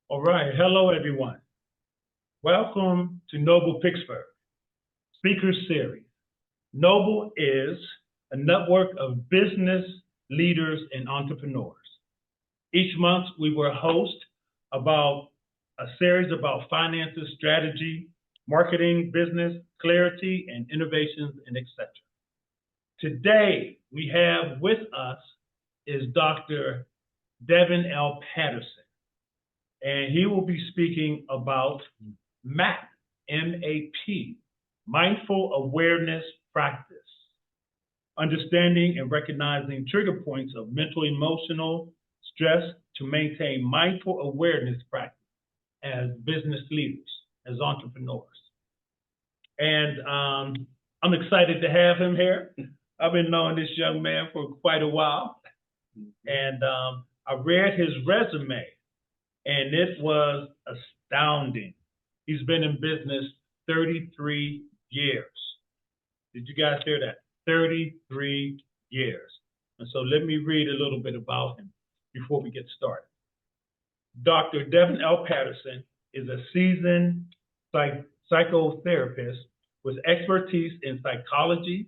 All right. Hello, everyone. Welcome to Noble Pittsburgh Speaker Series. Noble is a network of business leaders and entrepreneurs. Each month, we will host about a series about finances, strategy, marketing, business, clarity, and innovations, and etc. Today, we have with us is Dr. Devin L. Patterson. And he will be speaking about M.A.P, M.A.P, Mindful Awareness Practice, understanding and recognizing trigger points of mental, emotional stress to maintain mindful awareness practice as business leaders, as entrepreneurs. And I'm excited to have him here. I've been knowing this young man for quite a while, and I read his resume. And it was astounding. He's been in business 33 years. Did you guys hear that? 33 years. And so let me read a little bit about him before we get started. Dr. Devin L. Patterson is a seasoned psychotherapist with expertise in psychology.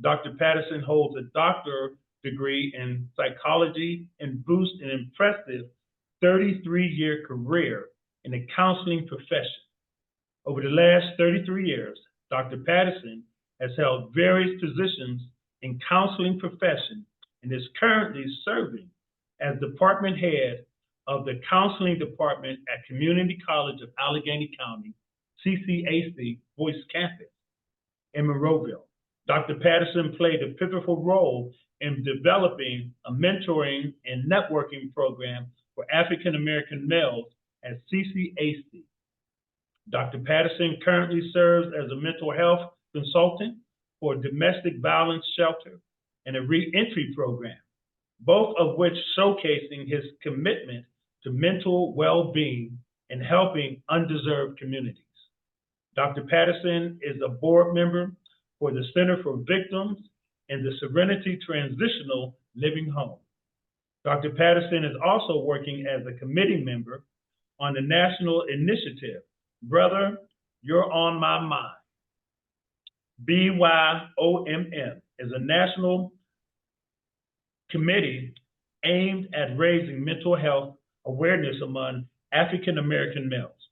Dr. Patterson holds a doctorate degree in psychology and boasts an impressive 33-year career in the counseling profession. Over the last 33 years, Dr. Patterson has held various positions in counseling profession and is currently serving as department head of the counseling department at Community College of Allegheny County, CCAC Voice Campus in Monroeville. Dr. Patterson played a pivotal role in developing a mentoring and networking program for African American males at CCAC. Dr. Patterson currently serves as a mental health consultant for a domestic violence shelter and a reentry program, both of which showcasing his commitment to mental well-being and helping undeserved communities. Dr. Patterson is a board member for the Center for Victims and the Serenity Transitional Living Home. Dr. Patterson is also working as a committee member on the national initiative, Brother, You're on My Mind. BYOMM is a national committee aimed at raising mental health awareness among African American males.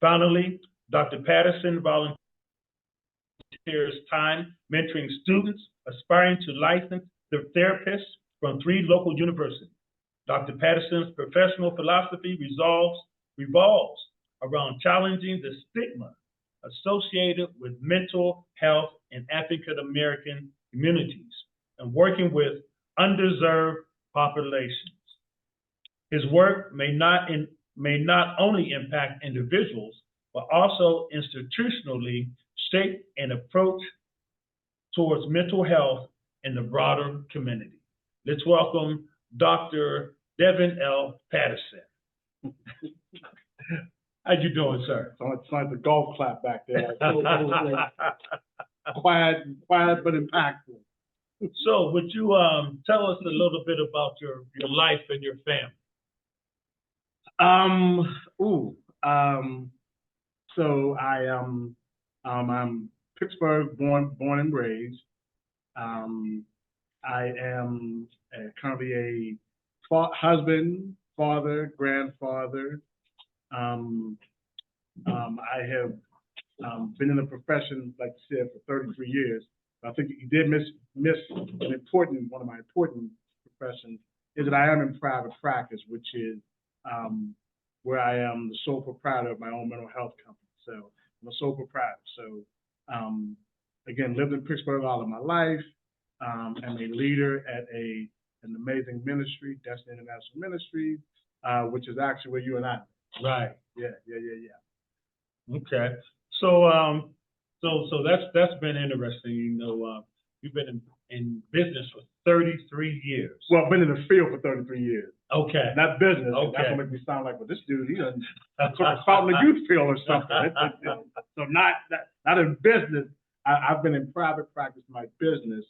Finally, Dr. Patterson volunteers time mentoring students aspiring to license their therapists from 3 local universities. Dr. Patterson's professional philosophy revolves around challenging the stigma associated with mental health in African American communities and working with underserved populations. His work may not only impact individuals, but also institutionally shape an approach towards mental health in the broader community. Let's welcome Dr. Devin L. Patterson. How you doing, sir? It's like the golf clap back there. Quiet but impactful. So would you tell us a little bit about your life and your family? So I'm Pittsburgh born and raised. I am currently a husband, father, grandfather. I have been in the profession, like you said, for 33 years. I think you did miss one of my important professions is that I am in private practice, which is where I am the sole proprietor of my own mental health company. So I'm a sole proprietor. So again, lived in Pittsburgh all of my life. I'm a leader at an amazing ministry, Destiny International Ministry, which is actually where you and I. Right. Yeah. Okay. So that's been interesting. You know, you've been in business for 33 years. Well, I've been in the field for 33 years. Okay. Not business. Okay. That's what makes me sound like, well, this dude, he doesn't out in the youth field or something. So not in business. I've been in private practice, my business,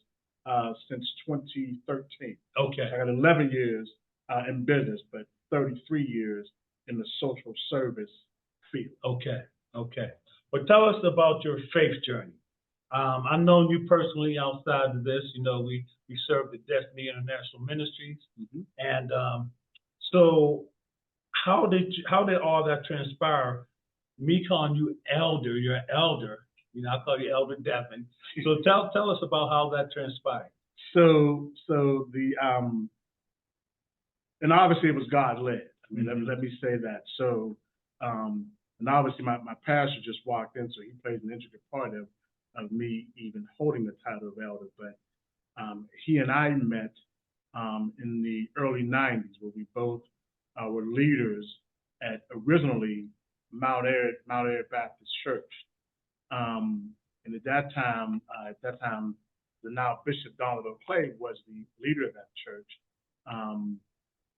since 2013. Okay. So I got 11 years in business, but 33 years in the social service field. Okay. But tell us about your faith journey. I've known you personally outside of this. We serve the Destiny International Ministries, and so how did all that transpire? Me calling you elder, you're an elder. I call you Elder Devin. So tell us about how that transpired. So the and obviously it was God led. I mean, let me say that. So and obviously my pastor just walked in, so he plays an intricate part of me even holding the title of elder. But he and I met in the early '90s, where we both were leaders at originally Mount Airy Baptist Church. And at that time, the now Bishop Donald O'Clay was the leader of that church.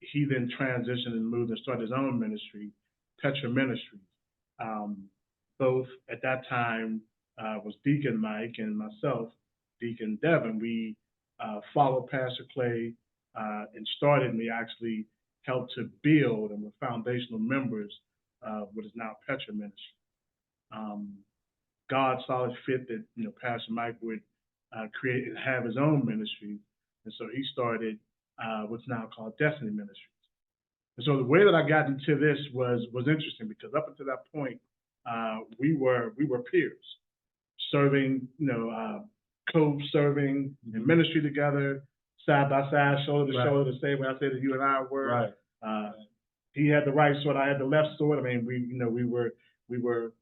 He then transitioned and moved and started his own ministry, Petra Ministries. Both at that time was Deacon Mike and myself, Deacon Devin. We followed Pastor Clay and started, and we actually helped to build and were foundational members of what is now Petra Ministry. God saw it fit that Pastor Mike would create and have his own ministry, and so he started what's now called Destiny Ministries. And so the way that I got into this was interesting, because up until that point, we were peers, serving, co-serving in ministry together, side by side, shoulder to shoulder, the same way I say that you and I were. Right. He had the right sword, I had the left sword. I mean, we were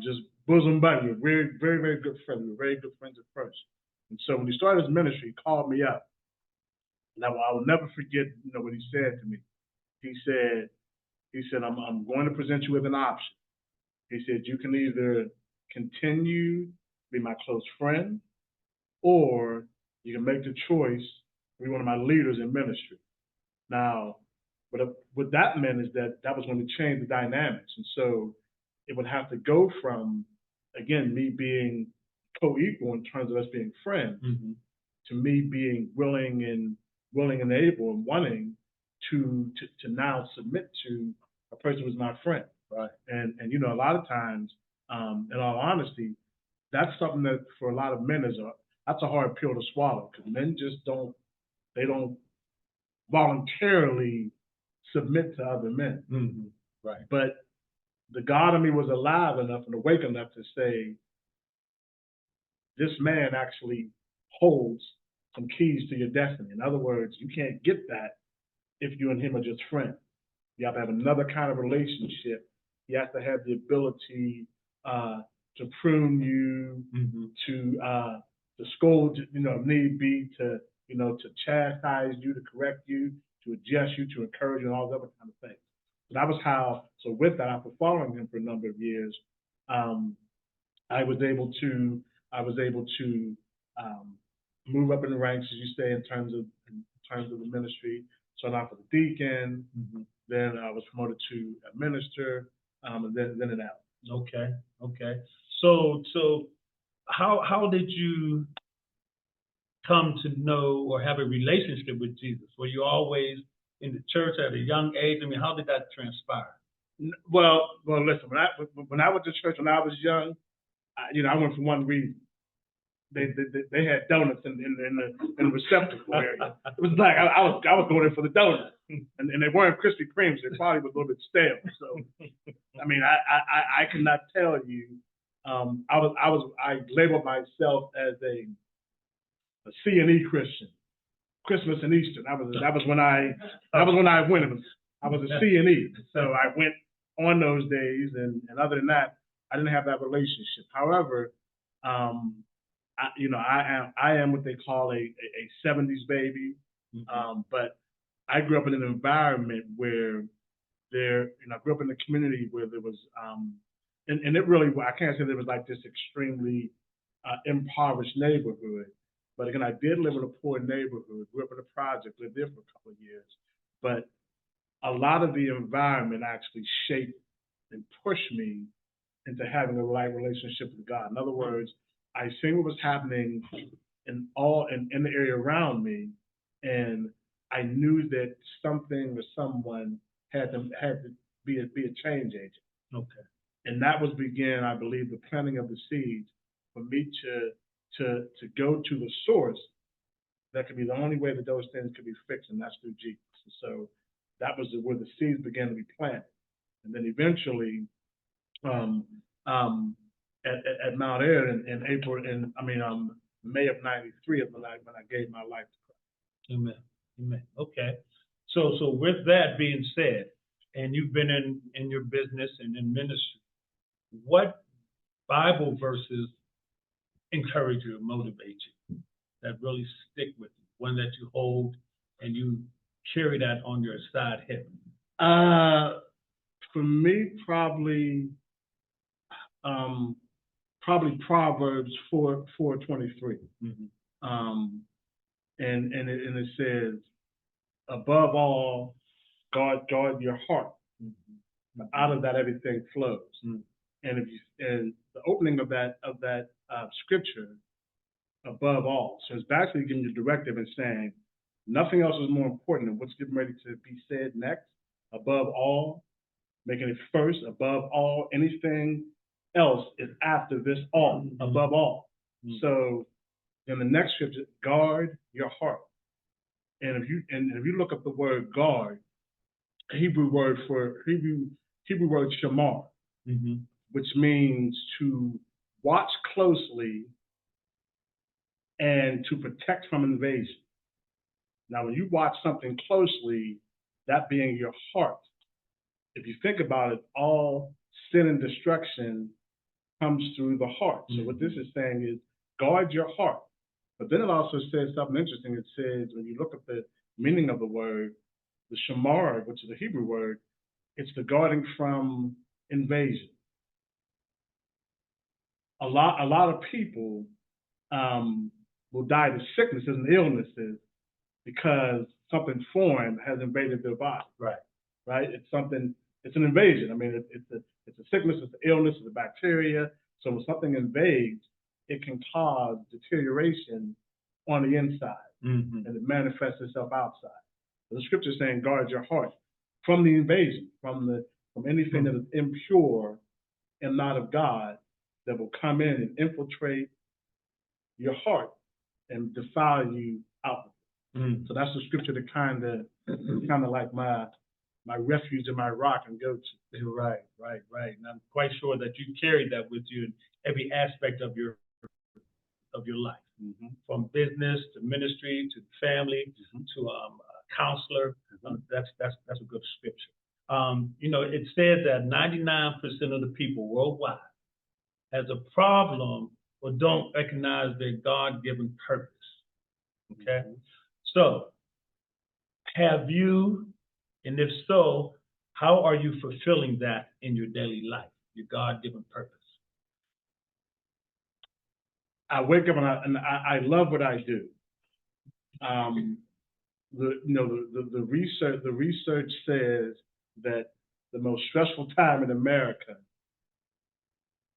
just bosom buddies. We're very, very good friends. We were very good friends at first. And so when he started his ministry, he called me up. And I will never forget, what he said to me. He said, I'm going to present you with an option. He said, you can either continue to be my close friend, or you can make the choice to be one of my leaders in ministry. Now, what that meant is that was going to change the dynamics. And so it would have to go from, again, me being co-equal in terms of us being friends, to me being willing and able and wanting to now submit to a person who's my friend. Right. And a lot of times, in all honesty, that's something that for a lot of men that's a hard pill to swallow, because men just don't voluntarily submit to other men. Right. But the God in me was alive enough and awake enough to say, this man actually holds some keys to your destiny. In other words, you can't get that if you and him are just friends. You have to have another kind of relationship. You have to have the ability to prune you, to scold, if need be, to chastise you, to correct you, to adjust you, to encourage you, and all those other kind of things. So that was how. So with that, after following him for a number of years, I was able to move up in the ranks, as you say, in terms of the ministry. So now for the deacon, then I was promoted to a minister, and then an elder. Okay. So how did you come to know or have a relationship with Jesus? Were you always in the church at a young age? I mean, how did that transpire? Well, listen. When I went to church when I was young, I went for one reason. They had donuts in the receptacle area. It was like I was going in for the donuts, and they weren't Krispy Kremes. They probably was a little bit stale. So, I mean, I cannot tell you. I labeled myself as a C&E Christian, Christmas and Easter. That was when I went. I was a C&E. So I went on those days, and other than that, I didn't have that relationship. However, I am what they call a 70s baby, but I grew up in an environment where I grew up in a community where there was, and it really, I can't say there was like this extremely impoverished neighborhood, but again, I did live in a poor neighborhood, grew up in a project, lived there for a couple of years, but a lot of the environment actually shaped and pushed me into having a right relationship with God. In other words, I seen what was happening in the area around me, and I knew that something or someone had to be a change agent. Okay. And that was begin, I believe, the planting of the seeds for me to go to the source. That could be the only way that those things could be fixed, and that's through Jesus. And so that was where the seeds began to be planted. And then eventually, at Mount Air in May of '93 is when I gave my life to Christ. Amen. Amen. Okay. So with that being said, and you've been in your business and in ministry, what Bible verses encourage you, motivate you, that really stick with you, one that you hold and you carry that on your side hip? For me, probably Proverbs 4:23. And it says, above all, guard your heart. Out of that, everything flows. And the opening of that scripture, above all, so it's basically giving you a directive and saying nothing else is more important than what's getting ready to be said next. Above all, making it first. Above all, anything else is after this all. Above all. So in the next scripture, guard your heart. And if you look up the word guard, Hebrew word shamar, which means to watch closely and to protect from invasion. Now, when you watch something closely, that being your heart, if you think about it, all sin and destruction comes through the heart. So what this is saying is guard your heart. But then it also says something interesting. It says, when you look at the meaning of the word, the shamar, which is a Hebrew word, it's the guarding from invasion. A lot of people will die to sicknesses and illnesses because something foreign has invaded their body. Right. It's an invasion. I mean, it's a sickness, it's an illness, it's a bacteria. So when something invades, it can cause deterioration on the inside, and it manifests itself outside. So the scripture is saying, guard your heart from the invasion, from anything that is impure and not of God, that will come in and infiltrate your heart and defile you outwardly. So that's the scripture that kind of like my refuge and my rock and go to. Right. And I'm quite sure that you carried that with you in every aspect of your life, from business to ministry to family to a counselor. That's a good scripture. It said that 99% of the people worldwide has a problem or don't recognize their God-given purpose. Okay, so have you? And if so, how are you fulfilling that in your daily life, your God-given purpose? I wake up and I love what I do. The research says that the most stressful time in America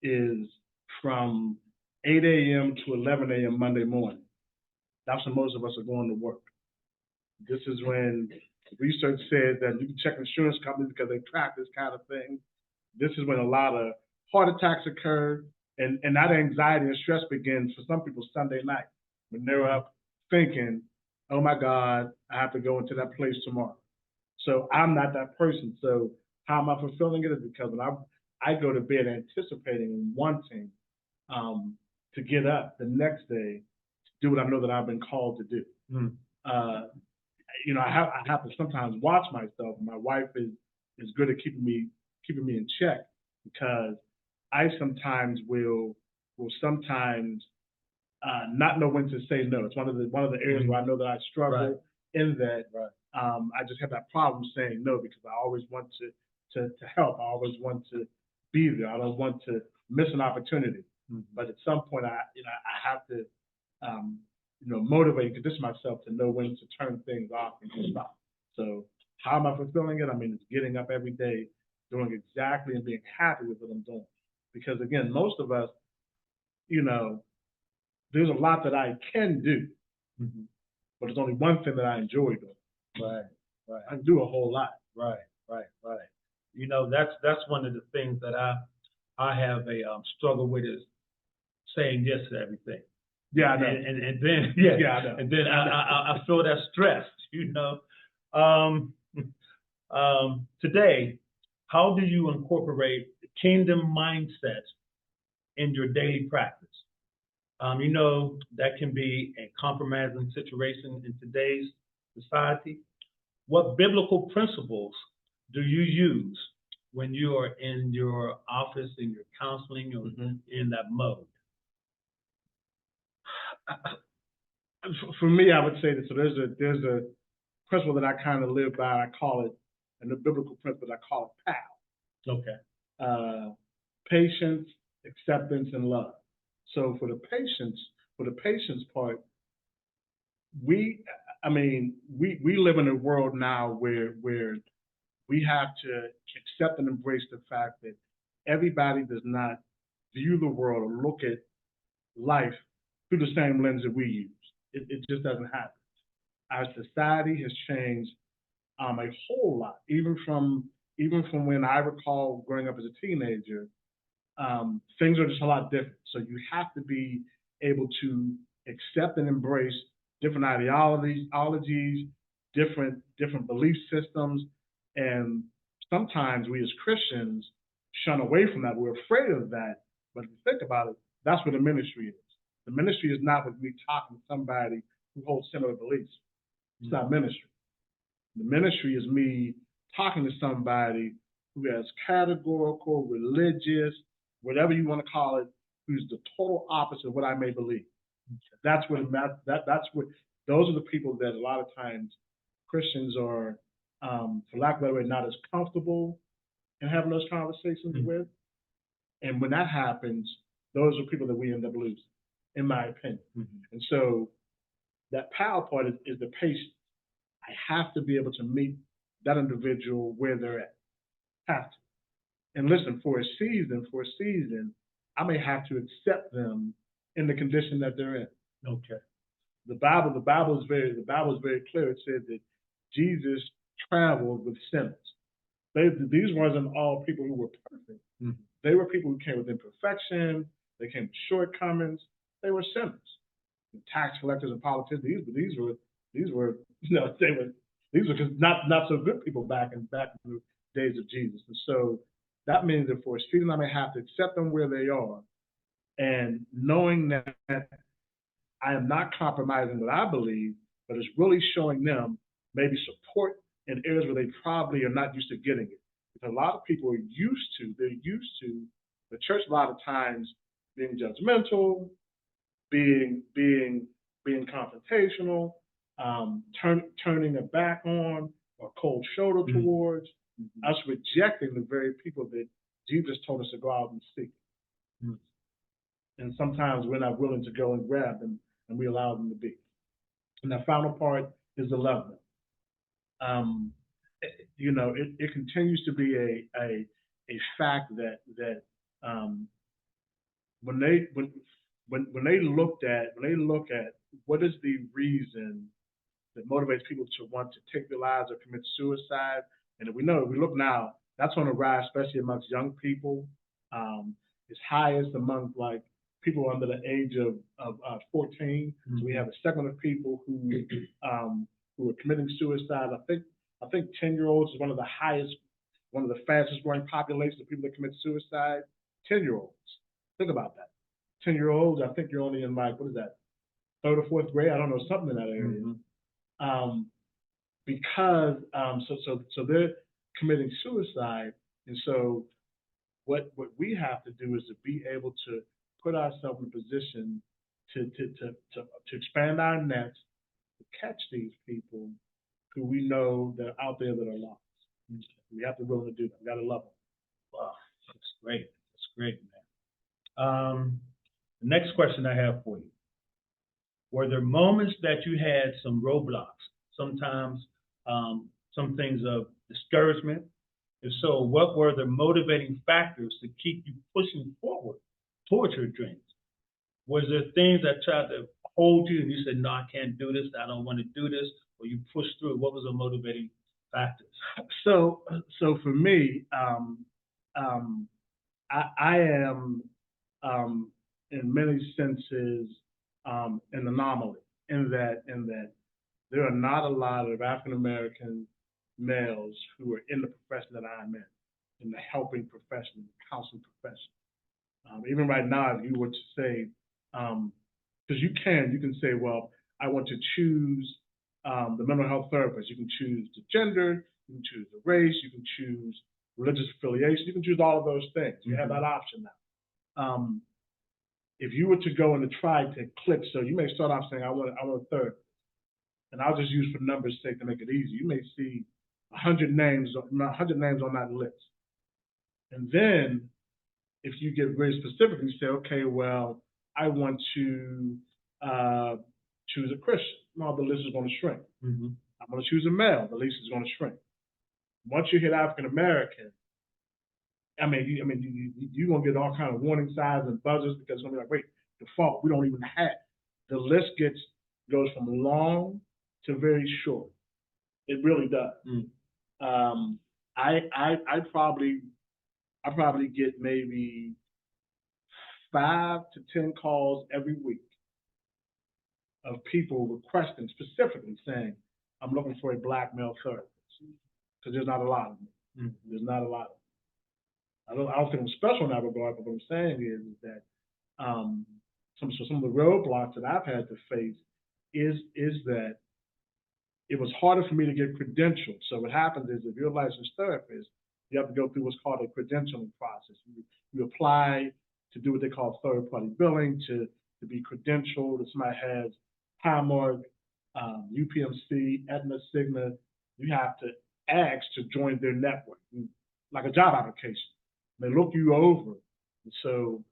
is from 8 a.m. to 11 a.m. Monday morning. That's when most of us are going to work. This is when research says that you can check insurance companies because they track this kind of thing. This is when a lot of heart attacks occur, and that anxiety and stress begins for some people Sunday night when they're up thinking, oh my God, I have to go into that place tomorrow. So I'm not that person. So how am I fulfilling it? Is because when I go to bed anticipating and wanting to get up the next day to do what I know that I've been called to do. I have to sometimes watch myself. My wife is good at keeping me in check, because I sometimes will sometimes not know when to say no. It's one of the areas where I know that I struggle in that. I just have that problem saying no, because I always want to help. I always want to be there. I don't want to miss an opportunity. But at some point, I have to motivate and condition myself to know when to turn things off and to stop. So how am I fulfilling it? I mean, it's getting up every day, doing exactly and being happy with what I'm doing. Because again, most of us, there's a lot that I can do, but there's only one thing that I enjoy doing. Right. I can do a whole lot. Right. You know, that's one of the things that I have a struggle with is saying yes to everything. Yeah, I know. And then I know. and then I feel that stress. You know, today, how do you incorporate the kingdom mindset in your daily practice? You know, that can be a compromising situation in today's society. What biblical principles do you use when you are in your office, in your counseling, or in that mode? For me, I would say that so there's a principle that I kind of live by. I call it, and the biblical principle I call it PAL. Okay. Patience, acceptance, and love. So for the patience part, we live in a world now where we have to accept and embrace the fact that everybody does not view the world or look at life through the same lens that we use. It just doesn't happen. Our society has changed a whole lot, even from when I recall growing up as a teenager. Things are just a lot different. So you have to be able to accept and embrace different ideologies, different belief systems, and sometimes we as Christians shun away from that. We're afraid of that. But if you think about it, that's what the ministry is. The ministry is not with me talking to somebody who holds similar beliefs. It's not ministry. The ministry is me talking to somebody who has categorical, religious, whatever you want to call it, who's the total opposite of what I may believe. That's what those are the people that a lot of times Christians are, for lack of a better way, not as comfortable in having those conversations with. And when that happens, those are people that we end up losing, in my opinion. And so that power part is the patience. I have to be able to meet that individual where they're at. Have to. And listen, for a season, I may have to accept them in the condition that they're in. Okay. The Bible is very clear. It said that Jesus traveled with sinners. These wasn't all people who were perfect. They were people who came with imperfection. They came with shortcomings. They were sinners. And tax collectors and politicians. These were just not so good people back in the days of Jesus. And so that means that for a season, I may have to accept them where they are, and knowing that I am not compromising what I believe, but it's really showing them maybe support in areas where they probably are not used to getting it. Because a lot of people are used to the church a lot of times being judgmental, being confrontational, turning a back on or cold shoulder towards, us rejecting the very people that Jesus told us to go out and seek. And sometimes we're not willing to go and grab them, and we allow them to be. And the final part is to love them. It continues to be a fact that when they look at what is the reason that motivates people to want to take their lives or commit suicide, and if we look now, that's on the rise, especially amongst young people. It's highest among like people under the age of 14. So we have a segment of people who are committing suicide. I think 10-year-olds is one of the fastest growing populations of people that commit suicide. 10-year-olds. Think about that. 10-year-olds, I think you're only in like, what is that, 3rd or 4th grade? I don't know, something in that area. Because so they're committing suicide, and so what we have to do is to be able to put ourselves in a position to expand our nets, to catch these people who we know that are out there that are lost. We have to be willing to do that. We got to love them. Wow, that's great. That's great, man. The next question I have for you: were there moments that you had some roadblocks? Sometimes some things of discouragement. If so, what were the motivating factors to keep you pushing forward towards your dreams? Was there things that tried to hold you and you said, no, I can't do this, I don't want to do this, or you pushed through it? What was the motivating factors? So for me, I am, in many senses, an anomaly in that there are not a lot of African American males who are in the profession that I'm in the helping profession, the counseling profession. Even right now, if you were to say, because you can say, well, I want to choose the mental health therapist. You can choose the gender, you can choose the race, you can choose religious affiliation, you can choose all of those things. You have that option now. If you were to go and try to click, so you may start off saying, I want a therapist. And I'll just use for numbers' sake to make it easy. You may see 100 names on that list. And then if you get very specific and you say, okay, well, I want to choose a Christian. No, the list is going to shrink. I'm going to choose a male. The list is going to shrink. Once you hit African American, you're going to get all kind of warning signs and buzzers because it's going to be like, wait, default, we don't even have. The list goes from long to very short. It really does. I probably get maybe 5 to 10 calls every week of people requesting, specifically saying, I'm looking for a black male therapist. Because there's not a lot of them. There's not a lot of them. I don't think I'm special in that regard, but what I'm saying is that some of the roadblocks that I've had to face is that it was harder for me to get credentialed. So what happens is if you're a licensed therapist, you have to go through what's called a credentialing process. You apply to do what they call third-party billing to be credentialed. If somebody has Highmark, UPMC, Aetna, Cigna, you have to ask to join their network, like a job application. They look you over. And so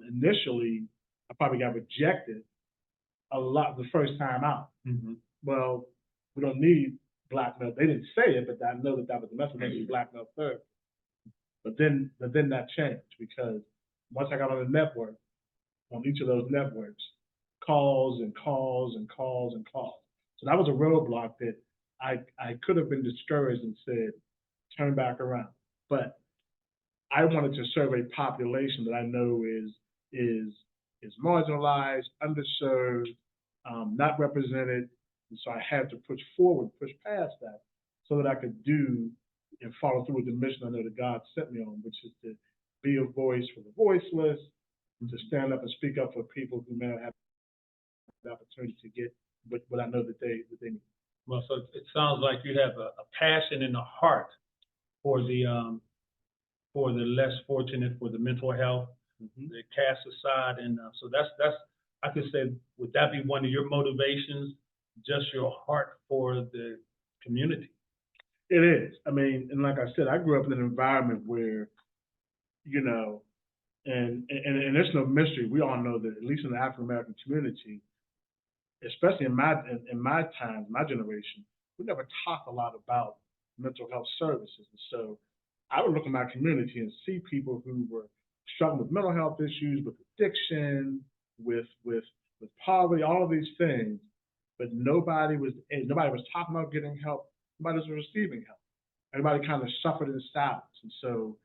initially, I probably got rejected a lot the first time out. Well, we don't need black male. They didn't say it, but I know that was the message. They need black male therapy. But then that changed because once I got on the network, on each of those networks, calls and calls and calls and calls. So that was a roadblock that I could have been discouraged and said, turn back around. But I wanted to serve a population that I know is marginalized, underserved, not represented. And so I had to push past that so that I could do and follow through with the mission I know that God sent me on, which is to be a voice for the voiceless, to stand up and speak up for people who may not have the opportunity to get what I know that they need. Well, so it sounds like you have a passion in the heart for the less fortunate, for the mental health, the cast aside, and so that's I could say, would that be one of your motivations? Just your heart for the community? It is. I mean, and like I said, I grew up in an environment where, and there's no mystery. We all know that at least in the African American community, especially in my time, my generation, we never talked a lot about mental health services. And so I would look at my community and see people who were struggling with mental health issues, with addiction, with poverty, all of these things, but nobody was talking about getting help. Nobody was receiving help. Everybody kind of suffered in silence. And so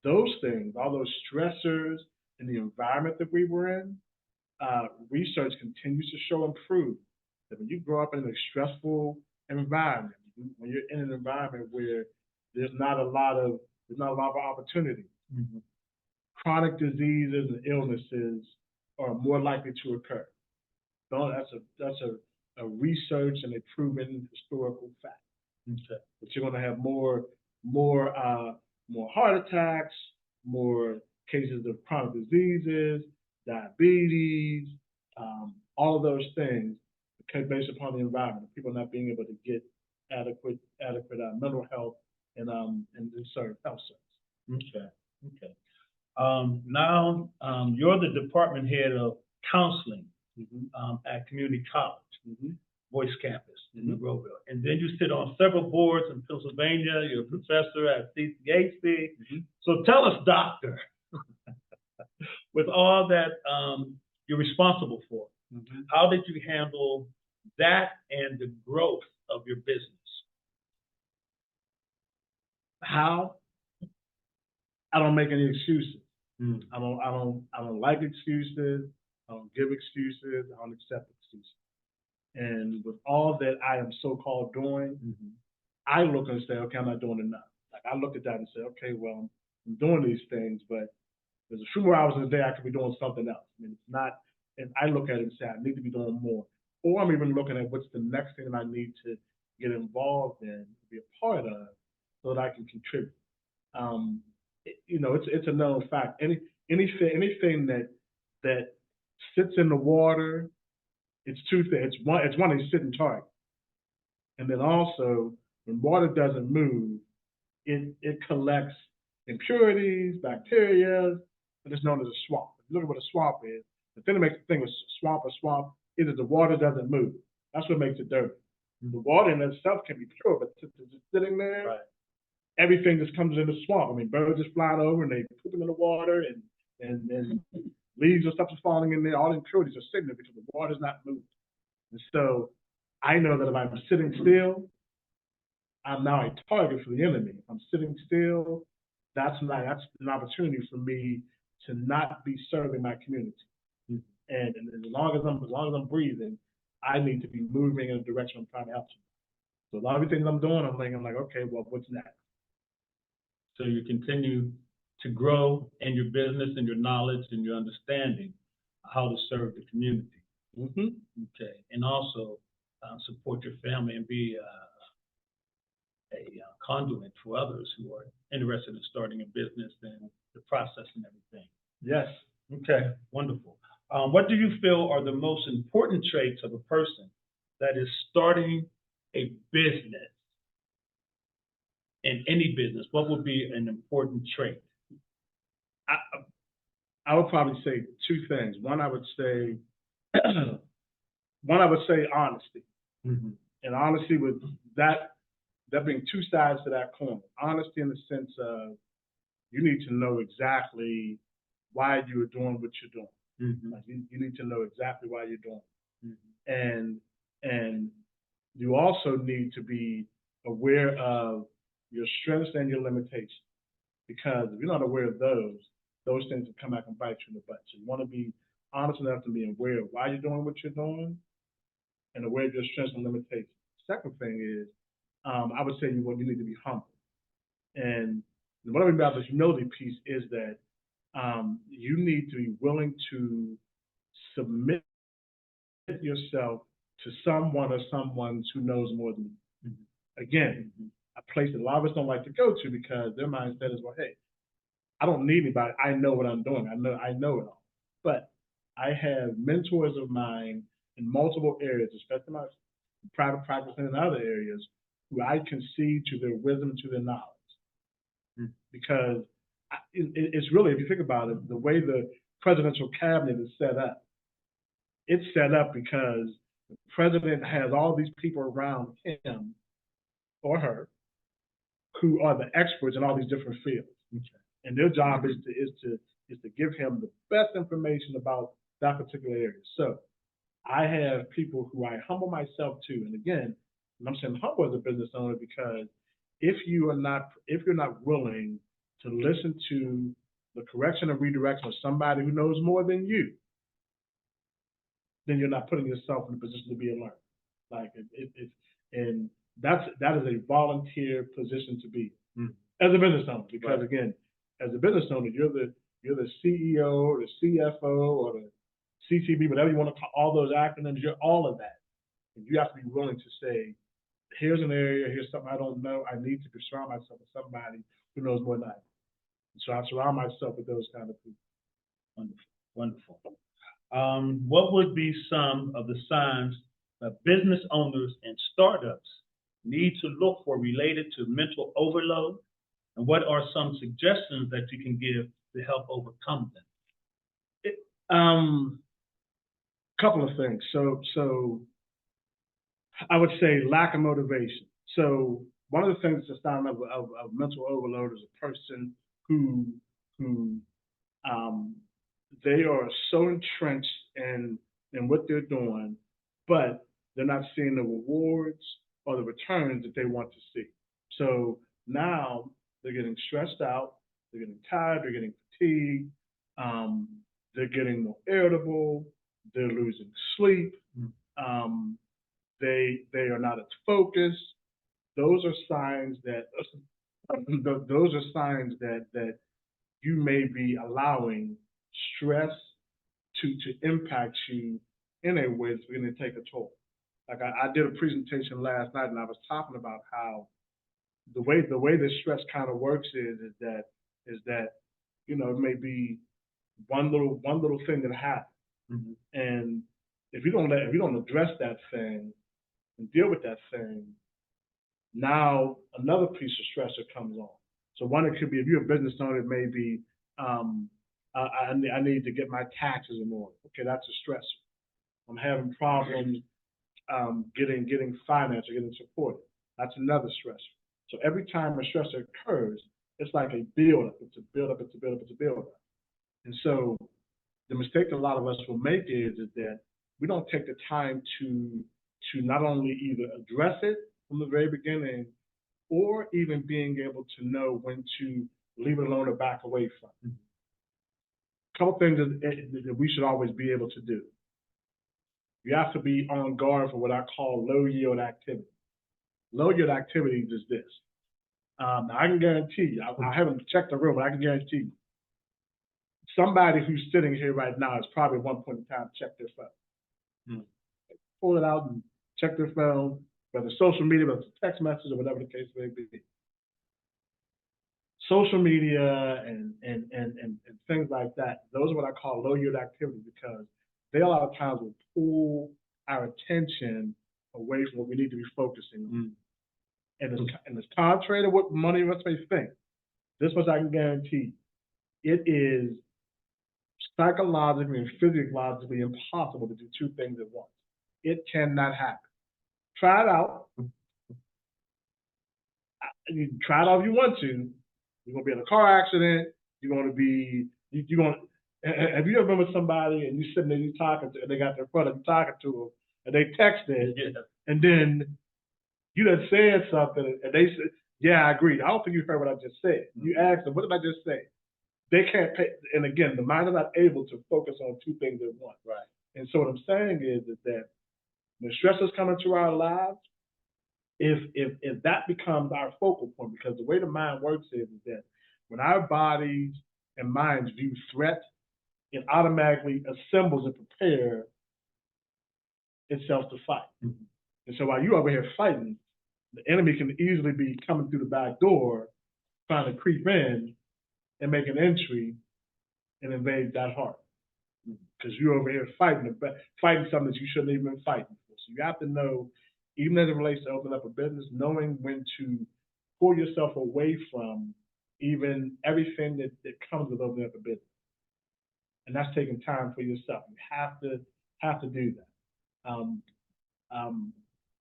those things, all those stressors in the environment that we were in, research continues to show and prove that when you grow up in a stressful environment, when you're in an environment where there's not a lot of opportunity, chronic diseases and illnesses are more likely to occur. So that's a research and a proven historical fact. That you're going to have more heart attacks, more cases of chronic diseases, diabetes, all of those things based upon the environment. People not being able to get adequate mental health and health service. Okay. Now you're the department head of counseling at Community College, Boyce Campus in Monroeville. And then you sit on several boards in Pennsylvania. You're a professor at CCHC. So tell us, doctor, with all that you're responsible for, how did you handle that and the growth of your business? How? I don't make any excuses. Mm. I don't like excuses. I don't give excuses. I don't accept excuses. And with all that I am so-called doing, I look and say, okay, I'm not doing enough. Like I look at that and say, okay, well, I'm doing these things, but there's a few more hours in the day I could be doing something else. I mean, it's not, and I look at it and say, I need to be doing more. Or I'm even looking at what's the next thing that I need to get involved in, be a part of, so that I can contribute. It's a known fact. Anything that sits in the water, it's two things. It's one is sitting target, and then also when water doesn't move, it collects impurities, bacteria, and it's known as a swamp. If you look at what a swamp is, the thing that makes the thing a swamp is that the water doesn't move. That's what makes it dirty. The water in itself can be pure, but it's just sitting there. Right. Everything just comes in the swamp. I mean, birds just flying over and they pooping in the water, and leaves and stuff is falling in there. All the impurities are sitting there because the water's not moving. And so I know that if I'm sitting still, I'm now a target for the enemy. If I'm sitting still, that's an opportunity for me to not be serving my community. And as long as I'm breathing, I need to be moving in a direction I'm trying to help you. So a lot of the things I'm doing, I'm like, okay, well, what's next? So you continue to grow in your business and your knowledge and your understanding how to serve the community. Okay, and also support your family and be a conduit for others who are interested in starting a business and the process and everything. Yes. Okay, wonderful. What do you feel are the most important traits of a person that is starting a business? In any business, what would be an important trait? I would probably say two things. One, I would say honesty. And honesty with that being two sides to that coin. Honesty in the sense of you need to know exactly why you are doing what you're doing. Like you need to know exactly why you're doing it. And you also need to be aware of your strengths and your limitations. Because if you're not aware of those things will come back and bite you in the butt. So you want to be honest enough to be aware of why you're doing what you're doing and aware of your strengths and limitations. Second thing is, I would say you need to be humble. And what I mean about the humility piece is that you need to be willing to submit yourself to someone or someone who knows more than you. Again, a place that a lot of us don't like to go to because their mindset is, well, hey, I don't need anybody. I know what I'm doing. I know it all. But I have mentors of mine in multiple areas, especially my private practice and in other areas, who I concede to their wisdom and to their knowledge. Because it's really, if you think about it, the way the presidential cabinet is set up, it's set up because the president has all these people around him or her who are the experts in all these different fields. And their job is to give him the best information about that particular area. So I have people who I humble myself to. And again, I'm saying humble as a business owner because if you're not willing to listen to the correction or redirection of somebody who knows more than you, then you're not putting yourself in a position to be a learner. Like and that is a volunteer position to be as a business owner. Because again, as a business owner, you're the CEO or the CFO or the CCB, whatever you want to call all those acronyms. You're all of that, and you have to be willing to say, here's an area, here's something I don't know. I need to surround myself with somebody who knows more than I do. So I surround myself with those kind of people. Wonderful. What would be some of the signs that business owners and startups need to look for related to mental overload? And what are some suggestions that you can give to help overcome them? Couple of things. So I would say lack of motivation. So one of the things that's a sign of mental overload is a person who they are so entrenched in what they're doing, but they're not seeing the rewards or the returns that they want to see. So now They're getting stressed out. They're getting tired. They're getting fatigued. They're getting more irritable. They're losing sleep. They are not as focused. Those are signs that that you may be allowing stress to impact you in a way that's going to take a toll. Like I did a presentation last night, and I was talking about how the way this stress kind of works is that it may be one little thing that happens, and if you don't address that thing and deal with that thing, now another piece of stressor comes on. So one, it could be, if you're a business owner, it may be I need to get my taxes in order. Okay, that's a stressor. I'm having problems getting finance or getting support. That's another stressor. So every time a stressor occurs, it's like a buildup. It's a buildup. It's a buildup. It's a buildup. And so the mistake that a lot of us will make is that we don't take the time to not only either address it from the very beginning, or even being able to know when to leave it alone or back away from it. A couple things that we should always be able to do. You have to be on guard for what I call low yield activity. Low yield activity is this. Now I can guarantee you, I haven't checked the room, but I can guarantee you, somebody who's sitting here right now has probably at one point in time checked their phone. Pull it out and check their phone, whether social media, whether it's a text message, or whatever the case may be. Social media and things like that, those are what I call low yield activity, because they a lot of times will pull our attention away from what we need to be focusing on. And it's contrary to what many of us may think. This much I can guarantee. It is psychologically and physiologically impossible to do two things at once. It cannot happen. Try it out. You can try it out if you want to. You're going to be in a car accident. You're going to be, have you ever been with somebody and you sitting there, you talking to, and they got their phone and you're talking to them, and they texted, and then you done said something, and they said, yeah, I agree. I don't think you heard what I just said. You asked them, what did I just say? They can't pay, and again, the mind is not able to focus on two things at once. Right. And so what I'm saying is that when stressors come into our lives, if that becomes our focal point, because the way the mind works is that when our bodies and minds view threat, it automatically assembles and prepares itself to fight. And so while you're over here fighting, the enemy can easily be coming through the back door, trying to creep in and make an entry and invade that heart. Because you're over here fighting something that you shouldn't even been fighting for. So you have to know, even as it relates to opening up a business, knowing when to pull yourself away from even everything that comes with opening up a business. And that's taking time for yourself. You have to do that.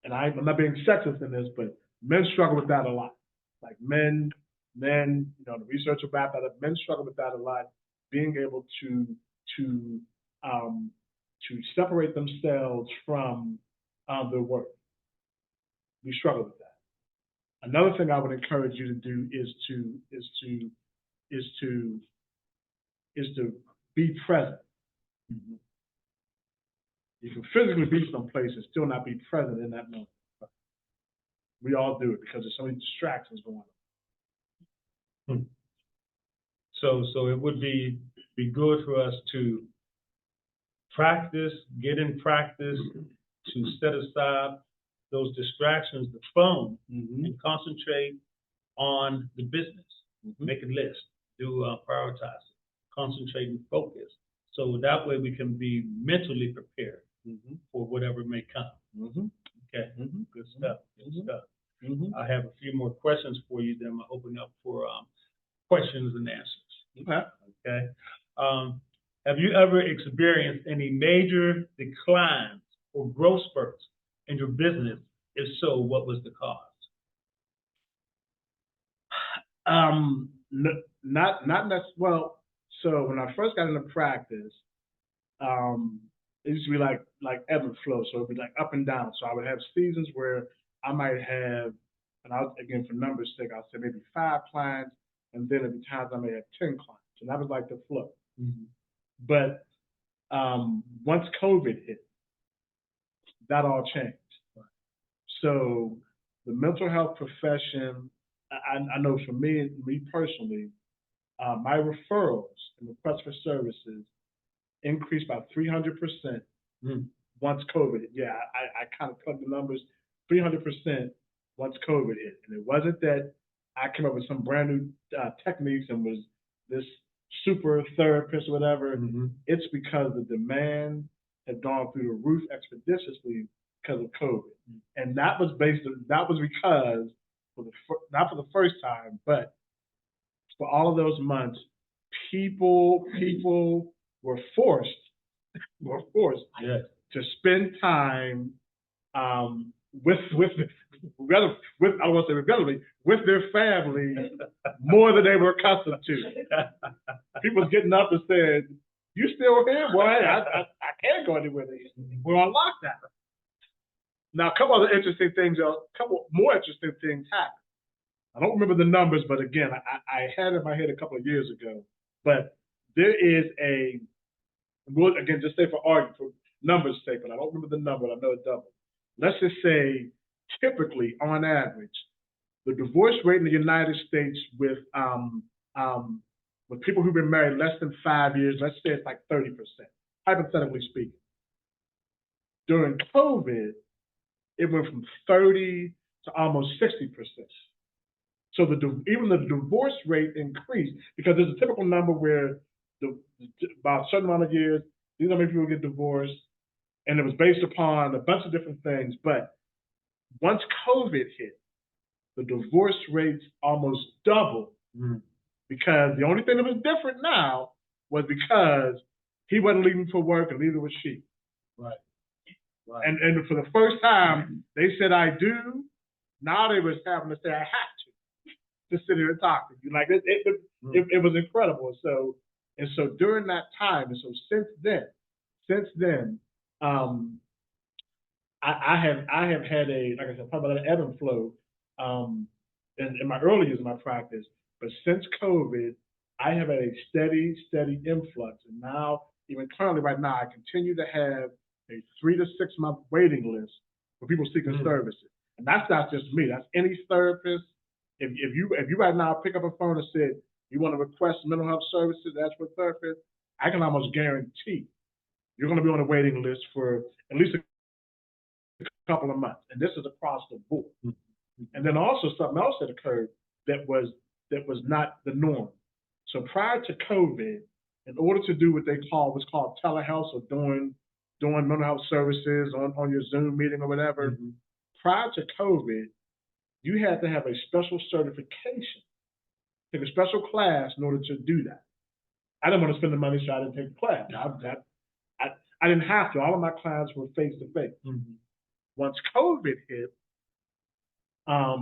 And I'm not being sexist in this, but men struggle with that a lot. Like men, the research about that, men struggle with that a lot, being able to separate themselves from their work. We struggle with that. Another thing I would encourage you to do is to be present. You can physically be someplace and still not be present in that moment. We all do it because there's so many distractions going on. So it would be good for us to get in practice, to set aside those distractions, the phone, and concentrate on the business. Make a list, prioritize it, concentrate and focus. So that way we can be mentally prepared for whatever may come. Okay, good stuff. Good stuff. I have a few more questions for you, then I'm going to open up for questions and answers. Okay. Have you ever experienced any major declines or growth spurts in your business? If so, what was the cause? Not necessarily. Well, so when I first got into practice, it used to be like ebb and flow. So it'd be like up and down. So I would have seasons where I might have and again, for numbers' sake, I'll say maybe 5 clients, and then at times I may have 10 clients. And that was like the flow. Mm-hmm. But once COVID hit, that all changed. Right. So the mental health profession, I know for me personally, my referrals and requests for services increased by 300% once COVID hit. Yeah, I kind of plugged the numbers, 300% once COVID hit. And it wasn't that I came up with some brand new techniques and was this super therapist or whatever. Mm-hmm. It's because the demand had gone through the roof expeditiously because of COVID. Mm-hmm. And that was because, not for the first time, but for all of those months, people were forced yes. to spend time with I don't want to say regrettably, with their family more than they were accustomed to. People was getting up and said, "You still here? Well, I can't go anywhere. We're on lockdown." Now, a couple more interesting things happened. I don't remember the numbers, but again, I had it in my head a couple of years ago. But there is again, just say for numbers' sake, but I don't remember the number. I know it doubled. Let's just say, typically, on average, the divorce rate in the United States with people who've been married less than 5 years, let's say it's like 30%, hypothetically speaking. During COVID, it went from 30 to almost 60%. So even the divorce rate increased because there's a typical number where about a certain amount of years, these are many people get divorced, and it was based upon a bunch of different things. But once COVID hit, the divorce rates almost doubled because the only thing that was different now was because he wasn't leaving for work and neither was she. Right. Right. And for the first time, they said, "I do." Now they was having to say, "I have to sit here and talk to you." Like it was incredible. So during that time, and so since then, I have had like I said, probably about an ebb and flow in my early years of my practice. But since COVID, I have had a steady influx. And now, even currently right now, I continue to have a 3 to 6 month waiting list for people seeking services. And that's not just me. That's any therapist. If you right now pick up a phone and said you want to request mental health services, that's for a therapist, I can almost guarantee you're going to be on a waiting list for at least a couple of months. And this is across the board. Mm-hmm. And then also something else that occurred that was not the norm. So prior to COVID, in order to do what's called telehealth, or doing mental health services on your Zoom meeting or whatever, prior to COVID, you had to have a special certification, take a special class in order to do that. I didn't want to spend the money, so I didn't take the class. I didn't have to. All of my clients were face-to-face. Mm-hmm. Once COVID hit,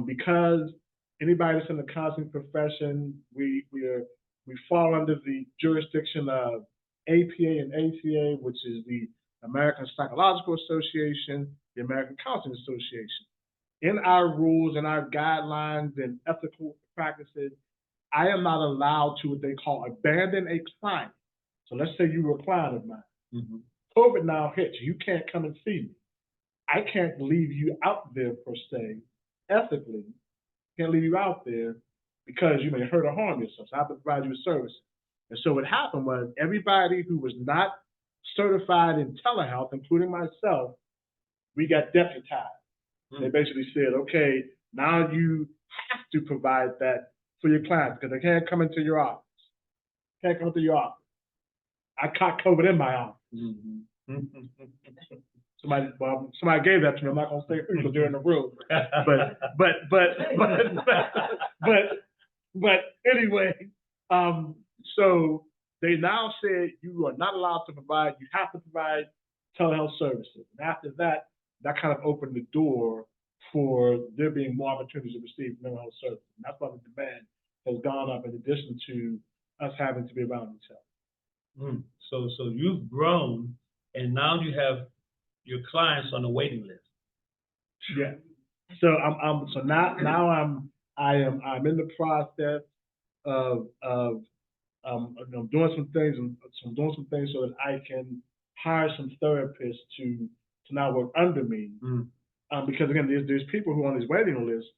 because anybody that's in the counseling profession, we fall under the jurisdiction of APA and ACA, which is the American Psychological Association, the American Counseling Association. In our rules and our guidelines and ethical practices, I am not allowed to what they call abandon a client. So let's say you were a client of mine. Mm-hmm. COVID now hits. You can't come and see me. I can't leave you out there per se, ethically. Can't leave you out there because you may hurt or harm yourself. So I have to provide you with services. And so what happened was everybody who was not certified in telehealth, including myself, we got deputized. They basically said, okay, now you have to provide that for your clients because they can't come into your office. I caught COVID in my office. Mm-hmm. Somebody gave that to me. I'm not going to say who because they're in the room. But anyway, so they now said you are not allowed to provide. You have to provide telehealth services. And after that, that kind of opened the door for there being more opportunities to receive mental health services. And that's why the demand has gone up in addition to us having to be around each other. So you've grown, and now you have your clients on the waiting list. Yeah. So I'm in the process of doing some things so that I can hire some therapists to now work under me. Because again, there's people who are on these waiting lists.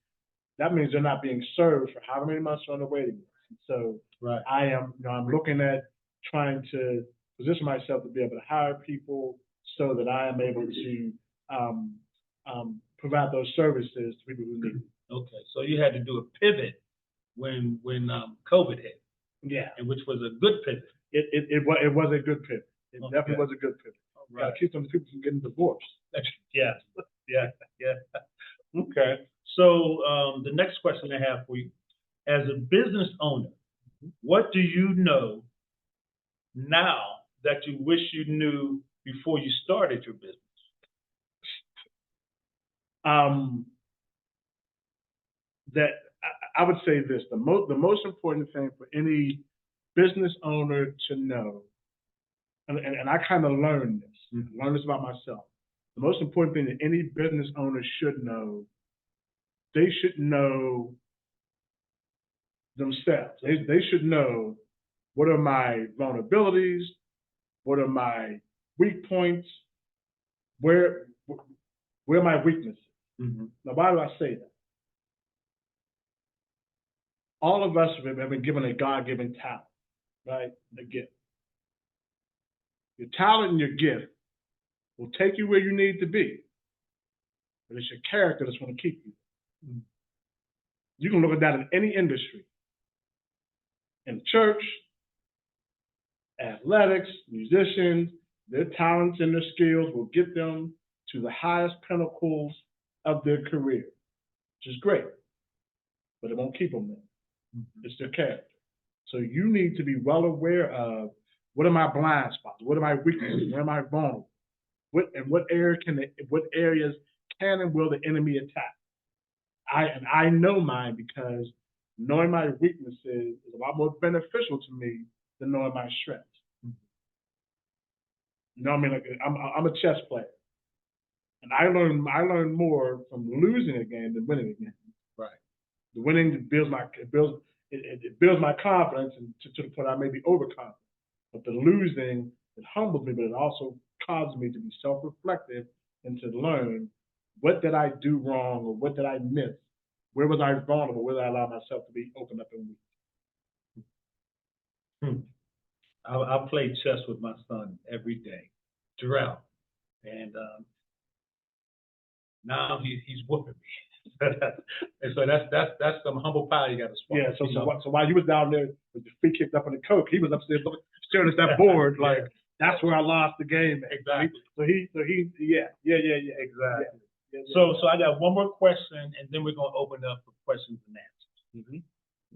That means they're not being served for however many months they're on the waiting list. So Right. I'm looking at trying to position myself to be able to hire people so that I am able to provide those services to people who need it. Okay, so you had to do a pivot when COVID hit. Yeah, and which was a good pivot. It was a good pivot. It definitely was a good pivot. Right. Got to keep some people from getting divorced. Yeah. Okay. So the next question I have for you, as a business owner, what do you know now that you wish you knew before you started your business? That I would say this: the most important thing for any business owner to know, and I kind of learned this, learned this about myself. The most important thing that any business owner should know, they should know themselves. They should know, what are my vulnerabilities, what are my weak points, where are my weaknesses. Now, why do I say that? All of us have been given a God-given talent, right? A gift. Your talent and your gift will take you where you need to be, but it's your character that's going to keep you. You can look at that in any industry. In church, athletics, musicians, their talents and their skills will get them to the highest pinnacles of their career, which is great, but it won't keep them there. It's their character. So you need to be well aware of, what are my blind spots? What are my weaknesses? Where am I vulnerable? What areas can and will the enemy attack? I know mine, because knowing my weaknesses is a lot more beneficial to me than knowing my strengths. You know what I mean? Like, I'm a chess player, and I learn more from losing a game than winning a game. Right. The winning builds my confidence, and to the point I may be overconfident. But the losing, it humbles me, but it also causes me to be self-reflective and to learn, what did I do wrong, or what did I miss? Where was I vulnerable? Where did I allow myself to be open up and weak? I play chess with my son every day, Jarrell, and now he's whooping me. And so that's some humble pie you got to swallow. Yeah. So while you was down there with your feet kicked up on the coke, he was upstairs staring at that board like, that's where I lost the game. Exactly. So he exactly. Yeah. So I got one more question, and then we're going to open up for questions and answers.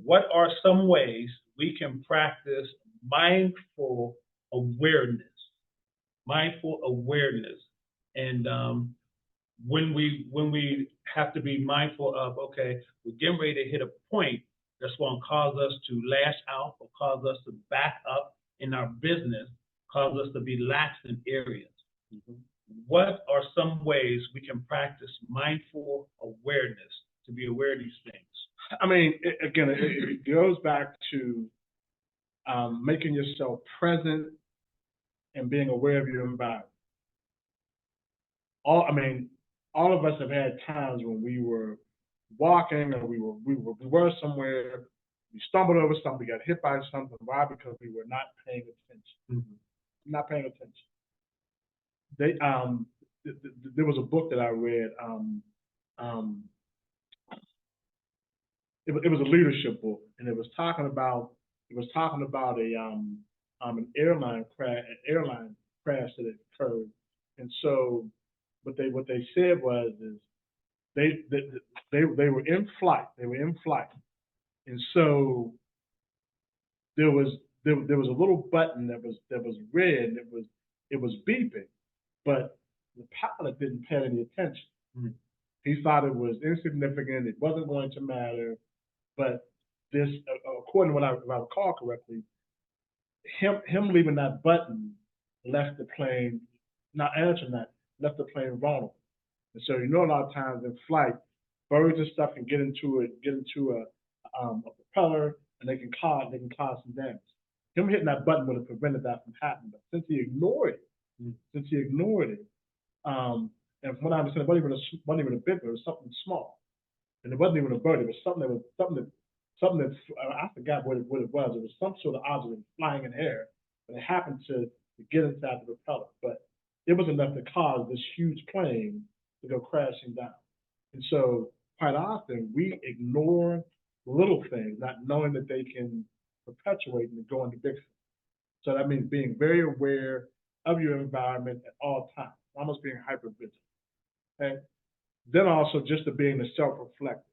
What are some ways we can practice mindful awareness? Mindful awareness, and when we have to be mindful of, okay, we're getting ready to hit a point that's going to cause us to lash out, or cause us to back up in our business, cause us to be lax in areas. What are some ways we can practice mindful awareness to be aware of these things? I mean, again, it goes back to making yourself present and being aware of your environment. All of us have had times when we were walking, or we were somewhere, we stumbled over something, we got hit by something. Why? Because we were not paying attention. Not paying attention. There was a book that I read. It was a leadership book, and it was talking about an airline crash that occurred. And so what they said was they were in flight. And so there was a little button that was red, and it was beeping, but the pilot didn't pay any attention. He thought it was insignificant. It wasn't going to matter. But this, according to what I recall correctly, him leaving that button left the plane, not answering that, left the plane vulnerable. And so, a lot of times in flight, birds and stuff can get into a propeller, and they can cause some damage. Him hitting that button would have prevented that from happening. But since he ignored it, and from what I understand, it wasn't even a big bird, it was something small, and it wasn't even a bird. It was something that I forgot what it was. It was some sort of object flying in the air, and it happened to get inside the propeller. But it was enough to cause this huge plane to go crashing down. And so quite often we ignore little things, not knowing that they can perpetuate and go into big things. So that means being very aware of your environment at all times, almost being hyper vigilant. Okay? Then also just to being the self-reflective.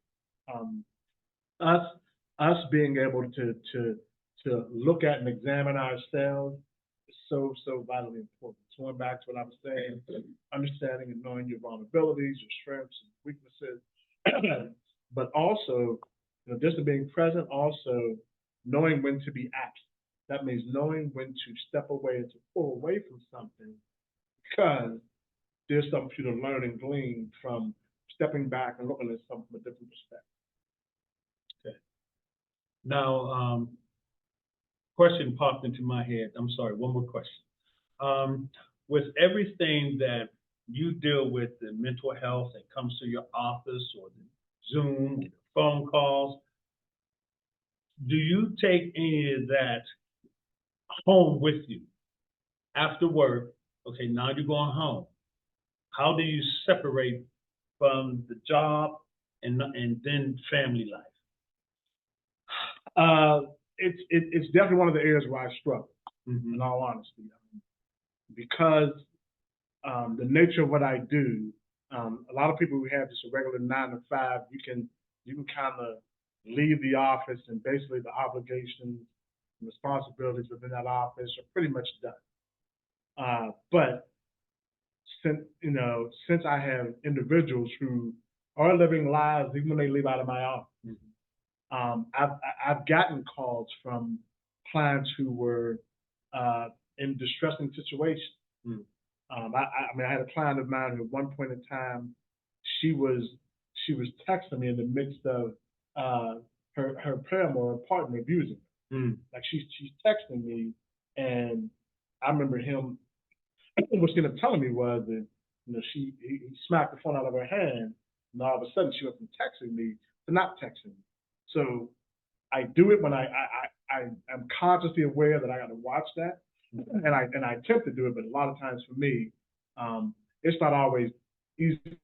Us being able to look at and examine ourselves is so vitally important. So going back to what I was saying, understanding and knowing your vulnerabilities, your strengths and weaknesses, but also, just to being present, also knowing when to be absent. That means knowing when to step away and to pull away from something, because there's something for you to learn and glean from stepping back and looking at something from a different perspective. Okay. Now, question popped into my head. I'm sorry, one more question. With everything that you deal with, the mental health that comes to your office or the Zoom, or the phone calls, do you take any of that home with you after work? Okay, now you're going home. How do you separate from the job and then family life? It's definitely one of the areas where I struggle, in all honesty, because the nature of what I do. A lot of people who have just a regular 9 to 5, you can kind of leave the office and basically the obligations and responsibilities within that office are pretty much done. But since I have individuals who are living lives even when they leave out of my office, I've gotten calls from clients who were in distressing situations. I had a client of mine who at one point in time, she was texting me in the midst of her paramour or partner abusing her. Like she's texting me, and I remember him. What she ended up telling me was that he smacked the phone out of her hand, and all of a sudden she went from texting me to not texting me. So I do it when I'm consciously aware that I got to watch that. And I attempt to do it, but a lot of times for me, it's not always easily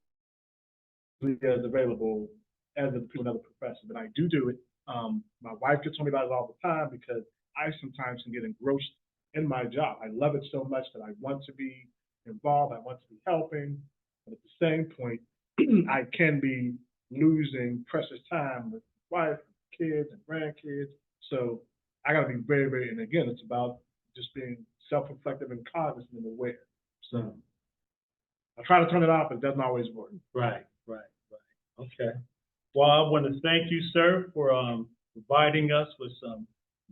as available as the people in other professions. But I do it. My wife gets on me about it all the time because I sometimes can get engrossed in my job. I love it so much that I want to be involved. I want to be helping, but at the same point, I can be losing precious time with wife, kids, and grandkids. So I got to be very, very. And again, it's about just being self-reflective and cognizant and aware. So I try to turn it off, but it doesn't always work. Right. Okay. Well, I want to thank you, sir, for providing us with some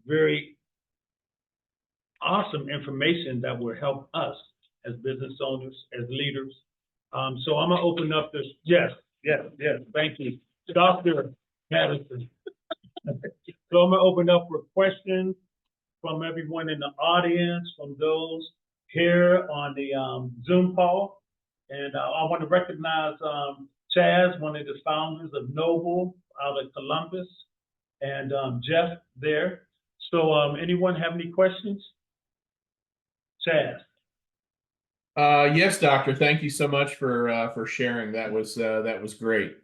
very awesome information that will help us as business owners, as leaders. So I'm going to open up this. Yes. Thank you, Dr. Patterson. So I'm going to open up for questions from everyone in the audience, from those here on the Zoom call. And I want to recognize Chaz, one of the founders of Noble out of Columbus, and Jeff there. So anyone have any questions? Chaz. Yes, Doctor. Thank you so much for sharing. That was great.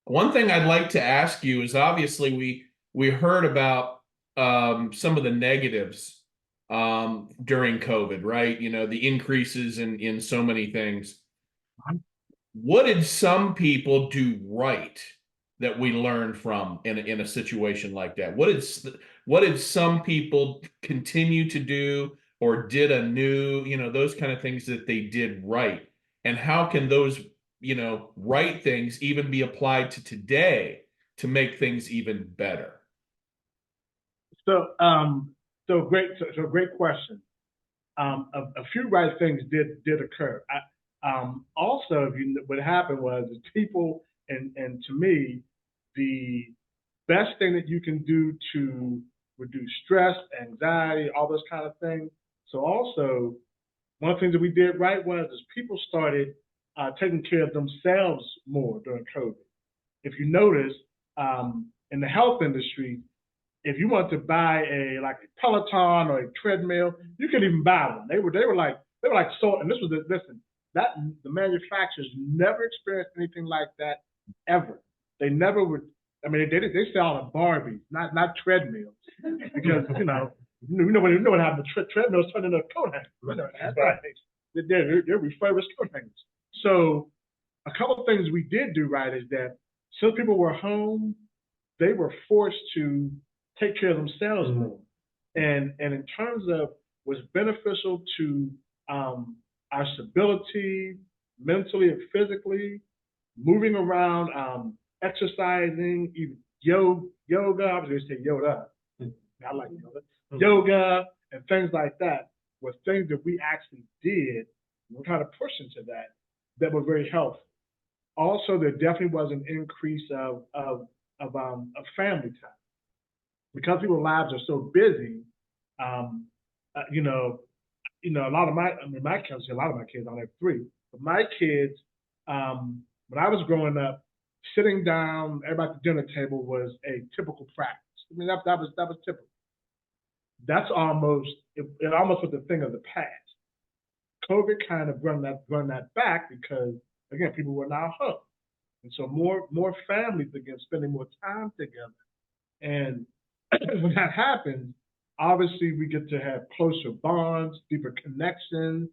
One thing I'd like to ask you is, obviously we heard about some of the negatives during COVID, right? The increases in so many things. What did some people do right that we learned from in a situation like that? What did some people continue to do or did anew, those kind of things that they did right? And how can those, right things even be applied to today to make things even better? So great question. A few right things did occur. Also, what happened was people And to me, the best thing that you can do to reduce stress, anxiety, all those kind of things. So also, one of the things that we did right was people started taking care of themselves more during COVID. If you notice, in the health industry, if you want to buy a Peloton or a treadmill, you couldn't even buy one. They were like so. And this was the manufacturers never experienced anything like that ever. They never would. I mean, they sell on Barbies, not treadmills, because you know what happened. Treadmills turned into a coat hanger. That's right. They're refurbished coat hangers. So a couple of things we did do right is that since people were home, they were forced to take care of themselves more. And in terms of what's beneficial to our stability, mentally and physically, moving around, exercising, even yoga, I was going to say yoga. I like yoga. Yoga and things like that were things that we actually did. We're kind of pushing to that were very helpful. Also, there definitely was an increase of family time. Because people's lives are so busy, a lot of my kids, I only have 3, but my kids, when I was growing up, sitting down, everybody at the dinner table was a typical practice. I mean, that was typical. That's almost was the thing of the past. COVID kind of run that back because, again, people were now home. And so more families again spending more time together. And when that happens, obviously we get to have closer bonds, deeper connections.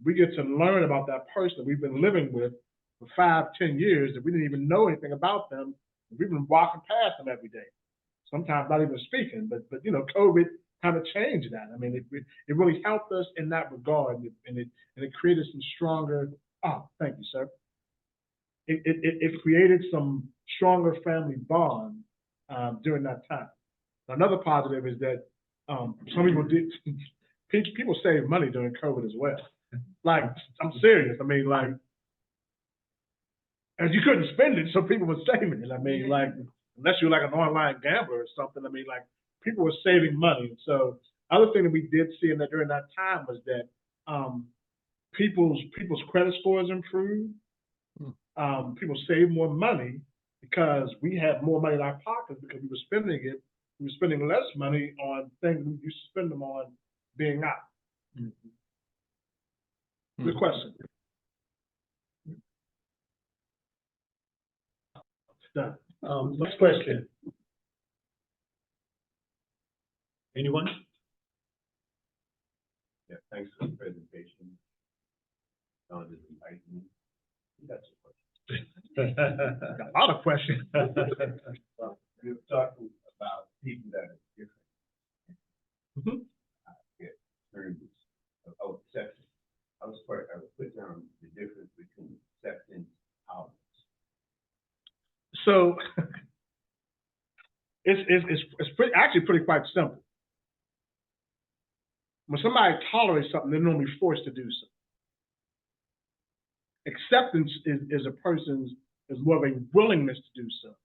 We get to learn about that person that we've been living with for 5-10 years that we didn't even know anything about them. We've been walking past them every day, sometimes not even speaking. But COVID kind of changed that. I mean, it really helped us in that regard, and it created some stronger. Oh, thank you, sir. It created some stronger family bonds during that time. Another positive is that some people saved money during COVID as well. Like, I'm serious. I mean, like, and you couldn't spend it, so people were saving it. I mean, like, unless you're like an online gambler or something, I mean, like, people were saving money. And so, other thing that we did see in that during that time was that people's credit scores improved. People saved more money because we had more money in our pockets because we were spending it. We were spending less money on things we used to spend them on being out. Good question. Done. Next question. Anyone? Yeah, thanks for the presentation. Don is inviting me. That's a question. Got a lot of questions. We were talking about people that are different. Terms of acceptance. I would put down the difference between acceptance and tolerance. So it's actually pretty quite simple. When somebody tolerates something, they're normally forced to do so. Acceptance is a person's is more of a willingness to do so.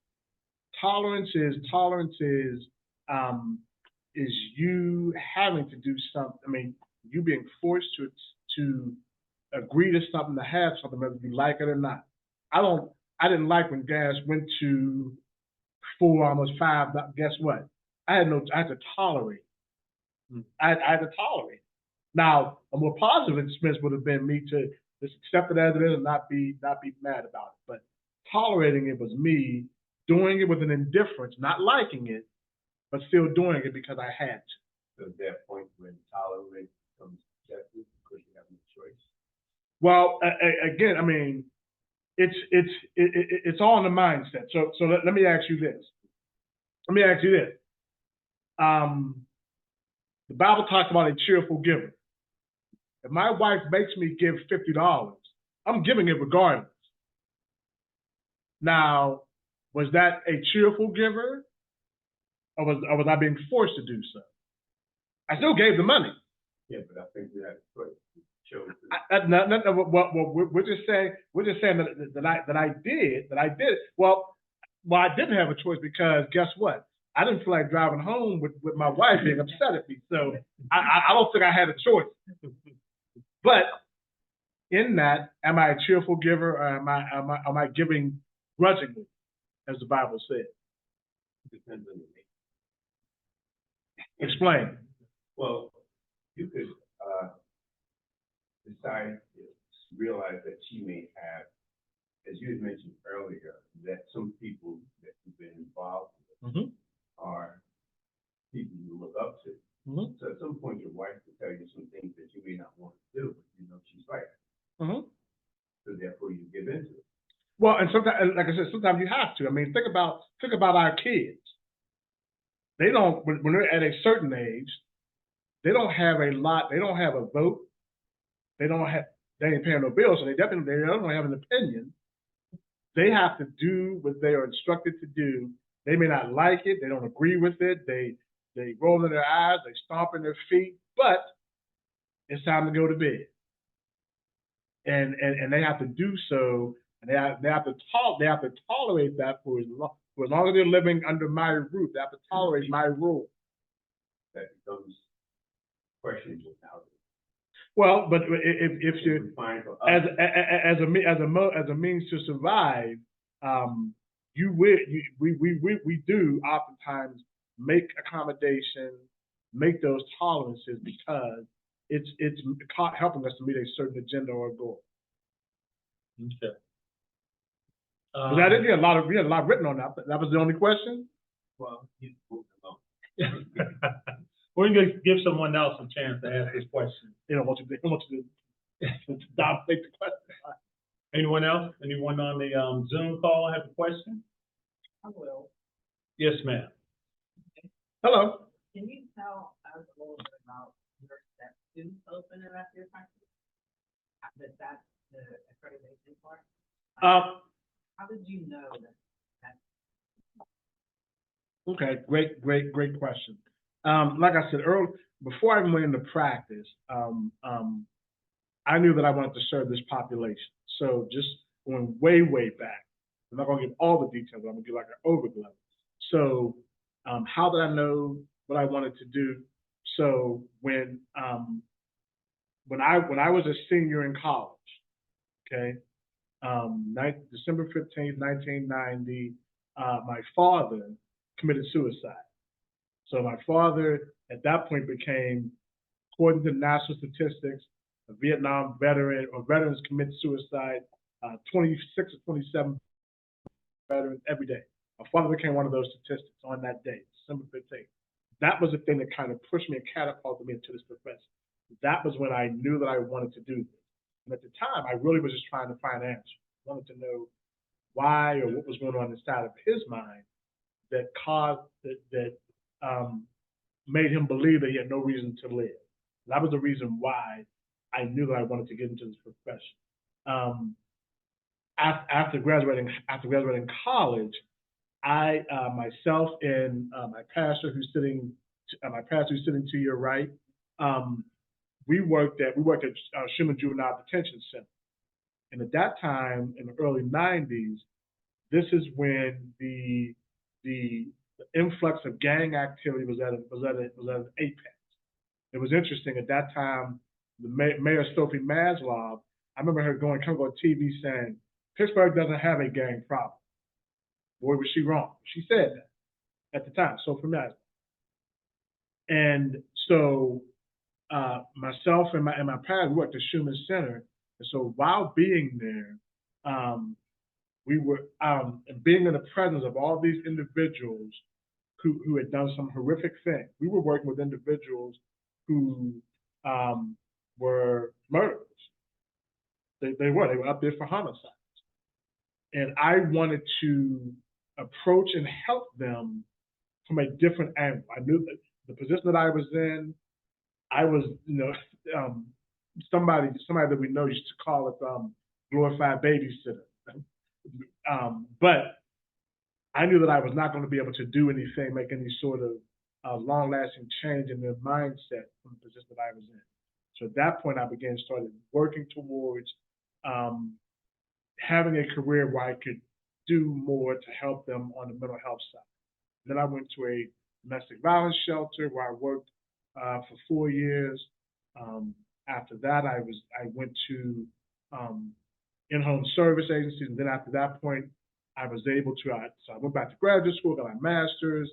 Tolerance is you having to do something. I mean, you being forced to agree to something, to have something, whether you like it or not. I didn't like when gas went to 4, almost 5. But guess what? I had to tolerate. I had to tolerate. Now, a more positive experience would have been me to just accept it as it is and not be mad about it. But tolerating it was me doing it with an indifference, not liking it, but still doing it because I had to. So at that point when tolerance becomes acceptance because you have no choice. Well, again, I mean, it's all in the mindset. So let me ask you this. The Bible talks about a cheerful giver. If my wife makes me give $50, I'm giving it regardless. Now, was that a cheerful giver, or was I being forced to do so? I still gave the money. Yeah, but I think we had a choice. chose to. No, we're just saying that I did. Well, I didn't have a choice because guess what? I didn't feel like driving home with my wife being upset at me. So I don't think I had a choice. But in that, am I a cheerful giver or am I giving grudgingly, as the Bible says? Depends on the name. Explain. Well, you could decide to realize that she may have, as you had mentioned earlier, that some people that you've been involved with are people you look up to. So at some point, your wife will tell you some things that you may not want to do, but you know she's right. So therefore, you give into it. Well, and sometimes, like I said, sometimes you have to. I mean, think about our kids. They don't, when they're at a certain age, they don't have a lot. They don't have a vote. They ain't paying no bills, so they don't have an opinion. They have to do what they are instructed to do. They may not like it. They don't agree with it. They roll in their eyes. They stomp in their feet. But it's time to go to bed. And they have to do so. And they have to tolerate that for as long as they're living under my roof. They have to tolerate my rule. That becomes questions now. Well, but if you as a means to survive, we do oftentimes make accommodations, make those tolerances because it's helping us to meet a certain agenda or goal. Okay. Was that it? We had a lot written on that. That was the only question. Well, he's moving along. We're going to give someone else a chance to ask this question. They don't want you to dominate the question. Anyone else? Anyone on the Zoom call have a question? I will. Yes, ma'am. Hello. Can you tell us a little bit about your step 2 opening up your practice? That's the accreditation part? How did you know that? Okay, great question. Like I said earlier, before I even went into practice, I knew that I wanted to serve this population. So just going way back, I'm not going to give all the details, but I'm going to give like an overview. So how did I know what I wanted to do? So when I was a senior in college, okay, December 15th, 1990, my father committed suicide. So my father at that point became, according to national statistics, a Vietnam veteran, or veterans commit suicide, 26 or 27 veterans every day. My father became one of those statistics on that day, December 15th. That was the thing that kind of pushed me and catapulted me into this profession. That was when I knew that I wanted to do this. And at the time, I really was just trying to find answers. I wanted to know why or what was going on inside of his mind that caused that made him believe that he had no reason to live. That was the reason why I knew that I wanted to get into this profession. After graduating college, I myself and my pastor who's sitting to your right, we worked at Schumann Juvenile Detention Center. And at that time, in the early 90s, this is when the influx of gang activity was at an apex. It was interesting at that time. The Mayor Sophie Maslov, I remember her coming on TV saying, Pittsburgh doesn't have a gang problem. Boy, was she wrong. She said that at the time, Sophie Maslov. And so myself and my parents, we worked at Schumann Center. And so while being there, we were being in the presence of all these individuals who had done some horrific things. We were working with individuals who were murderers. They were up there for homicides. And I wanted to approach and help them from a different angle. I knew that the position that I was in, I was, somebody that we know used to call it glorified babysitter. But I knew that I was not going to be able to do anything, make any sort of long-lasting change in their mindset from the position that I was in. So at that point, I started working towards having a career where I could do more to help them on the mental health side. Then I went to a domestic violence shelter where I worked for 4 years. After that, I went to in-home service agencies, and then after that point, I was able to. So I went back to graduate school, got my master's,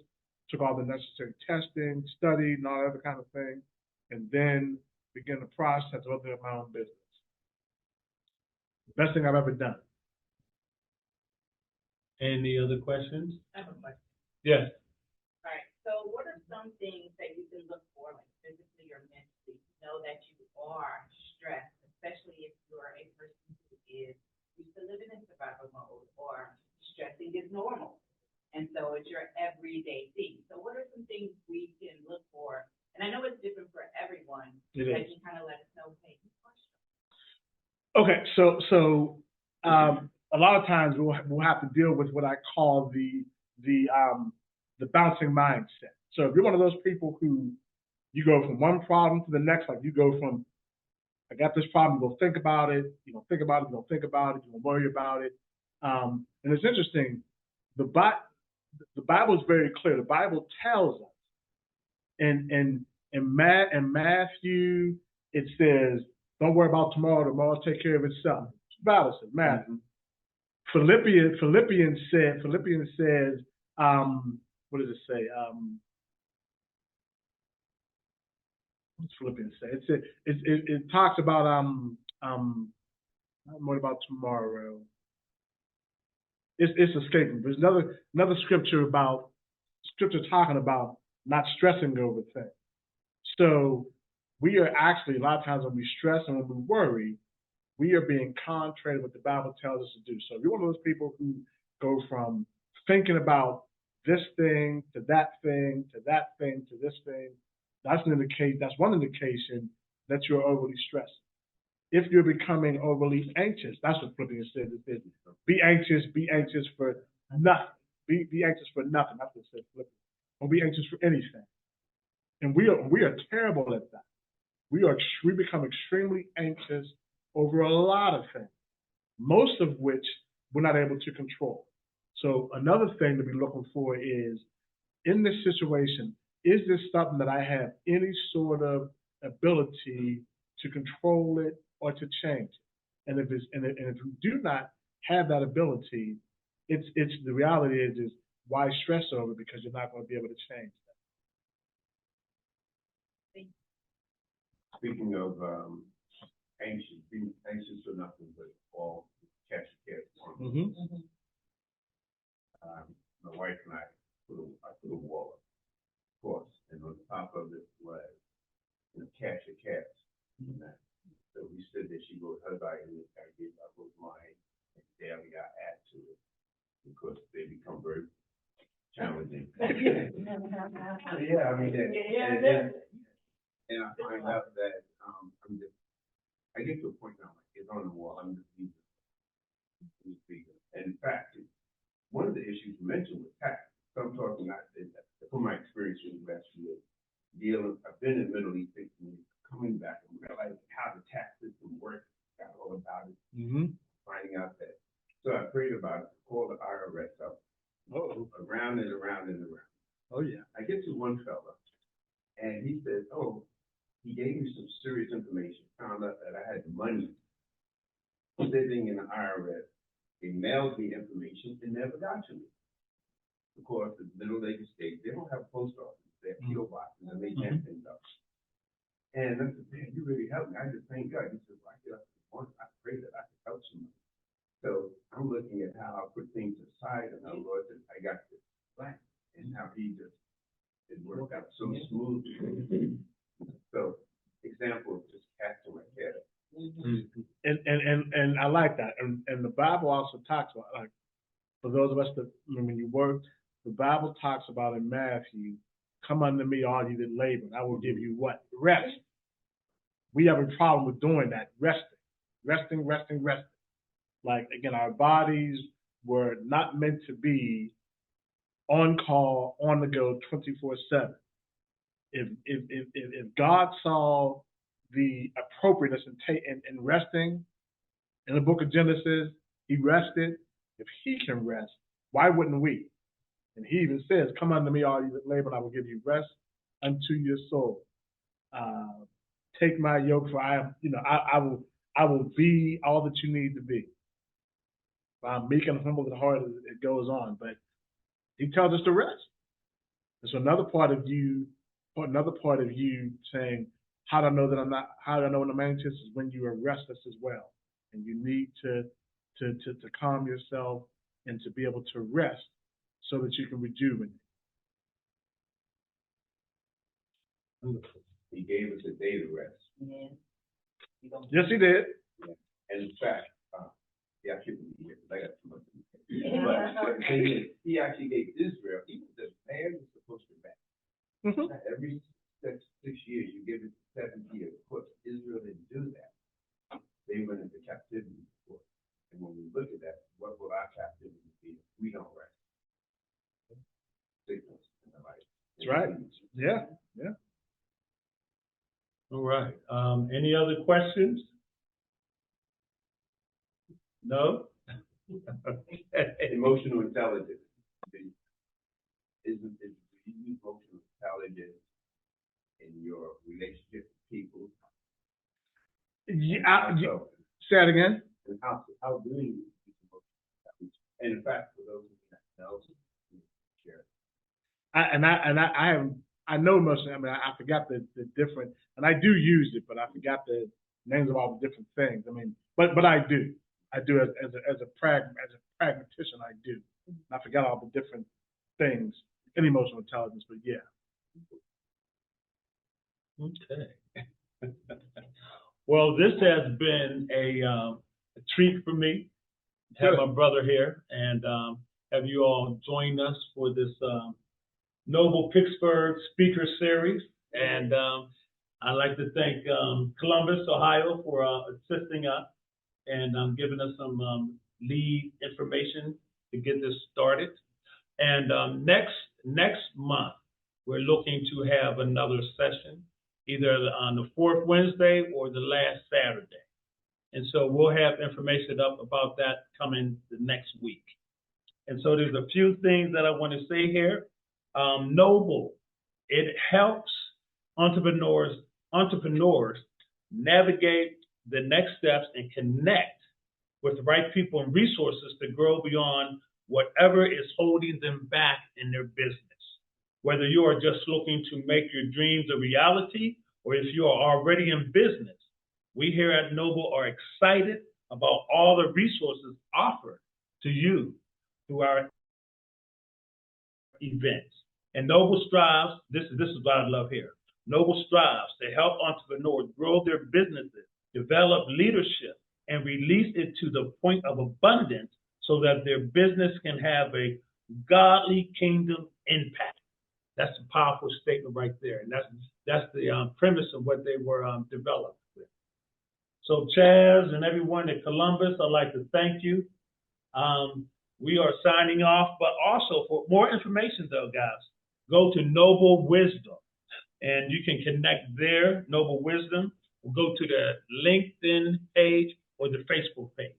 took all the necessary testing, studied, and all that other kind of thing, and then began the process of opening up my own business. Best thing I've ever done. Any other questions? I have a question. Yes. All right, so what are some things that you can look for, like physically or mentally, to know that you are stressed, especially if you're a person who is used to living in survival mode, or stressing is normal, and so it's your everyday thing. So what are some things we can look for? And I know it's different for everyone. That can kind of let us know, hey, you are stressed. Okay, so a lot of times we'll have to deal with what I call the bouncing mindset. So if you're one of those people who you go from one problem to the next, like you go from, I got this problem, you go think about it, you don't think about it, you don't think about it, you don't worry about it. And it's interesting, the Bible is very clear. The Bible tells us, in Matthew, it says, don't worry about tomorrow, tomorrow will take care of itself. It's Bible says, Matthew. Philippians says, what does it say? What does Philippians say? It talks about what about tomorrow? It's escaping. There's another scripture talking about not stressing over things. So we are actually, a lot of times when we stress and when we worry, we are being contrary to what the Bible tells us to do. So if you're one of those people who go from thinking about this thing to that thing to that thing to this thing, that's one indication that you're overly stressed. If you're becoming overly anxious, that's what Philippians says. It says, be anxious for nothing. Be anxious for nothing. That's what it says, Philippians. Don't be anxious for anything. And we are terrible at that. We become extremely anxious over a lot of things, most of which we're not able to control. So another thing to be looking for is, in this situation, is this something that I have any sort of ability to control it or to change it? And if you do not have that ability, it's the reality is why stress over it, because you're not going to be able to change that. Speaking of being anxious for nothing but all catch a cat. My wife and I put a wall up, of course, and on top of it was catch a cat. So we stood there, she wrote her diary, I wrote mine, and there we got add to it, because they become very challenging. Yeah, I mean, and I find out that I get to a point now, like, it's on the wall, I'm just using it. And in fact, one of the issues you mentioned was tax. So I'm talking about, from my experience in the last few years, I've been in the Middle East 15 years, coming back and realizing how the tax system works, got all about it, finding out that. So I prayed about it, called the IRS up, around and around and around. Oh, yeah. I get to one fella, and he said, he gave me some serious information, found out that I had money sitting in the IRS. They mailed me information and never got to me. Of course, the Middle Lake State, they don't have post office, they have PO boxes, and they can't things up. And I said, man, you really helped me. I just thank God. He said, well, I get up in the morning, I pray that I can help somebody. So I'm looking at how I put things aside, and how Lord said, I got this plan, and how it worked out so smoothly. So, example, just catching my cat. And I like that. And the Bible also talks about, like, for those of us that, when you work, the Bible talks about in Matthew, come unto me, all you that labor, and I will give you what? Rest. We have a problem with doing that, resting. Like, again, our bodies were not meant to be on call, on the go, 24/7. If God saw the appropriateness in resting. In the book of Genesis, he rested. If he can rest, why wouldn't we? And he even says, "Come unto me, all you that labor, and I will give you rest unto your soul. Take my yoke, for I am, I will be all that you need to be. I'm meek and humble at heart." It goes on, but he tells us to rest. And so another part of you saying, how do I know that I'm not? How do I know when I'm anxious? Is when you are restless as well, and you need to calm yourself and to be able to rest so that you can rejuvenate. He gave us a day to rest. Yeah. Yes, he did. Yeah. And in fact, I shouldn't be here because I got too much. Yeah. But the thing is, he actually gave Israel, even the man was supposed to back. Mm-hmm. Every 6 years, you give it 7 years. Of course, Israel didn't do that. They went into captivity before. And when we look at that, what will our captivity be if we don't rest? Sickness in the life. That's right. Yeah. All right. Any other questions? No? Emotional intelligence. Do you use emotional intelligence in your relationship with people? Yeah. Say it again. And how do you use emotional intelligence? And in fact, for those who don't know, share. I know emotional. I mean, I forgot the different, and I do use it, but I forgot the names of all the different things. I mean, but I do as a pragmatician, I do. I forgot all the different things in emotional intelligence, but yeah. Okay. Well, this has been a treat for me to have my brother here and have you all join us for this Noble Pittsburgh Speaker Series. And I'd like to thank Columbus, Ohio for assisting us and giving us some lead information to get this started. And next month, we're looking to have another session, either on the fourth Wednesday or the last Saturday. And so we'll have information up about that coming the next week. And so there's a few things that I want to say here. Noble, it helps entrepreneurs navigate the next steps and connect with the right people and resources to grow beyond whatever is holding them back in their business. Whether you are just looking to make your dreams a reality or if you are already in business, we here at Noble are excited about all the resources offered to you through our events. And Noble strives, this is what I love here. Noble strives to help entrepreneurs grow their businesses, develop leadership, and release it to the point of abundance so that their business can have a godly kingdom impact. That's a powerful statement right there. And that's the premise of what they were developed with. So Chaz and everyone at Columbus, I'd like to thank you. We are signing off, but also for more information though, guys, go to Noble Wisdom and you can connect there, Noble Wisdom, or go to the LinkedIn page or the Facebook page.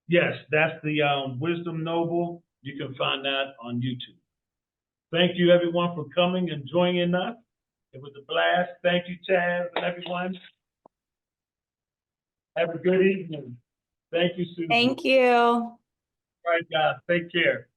Yes, that's the Wisdom Noble. You can find that on YouTube. Thank you everyone for coming and joining us. It was a blast. Thank you, Chaz, and everyone. Have a good evening. Thank you, Susan. Thank you. All right, guys. Take care.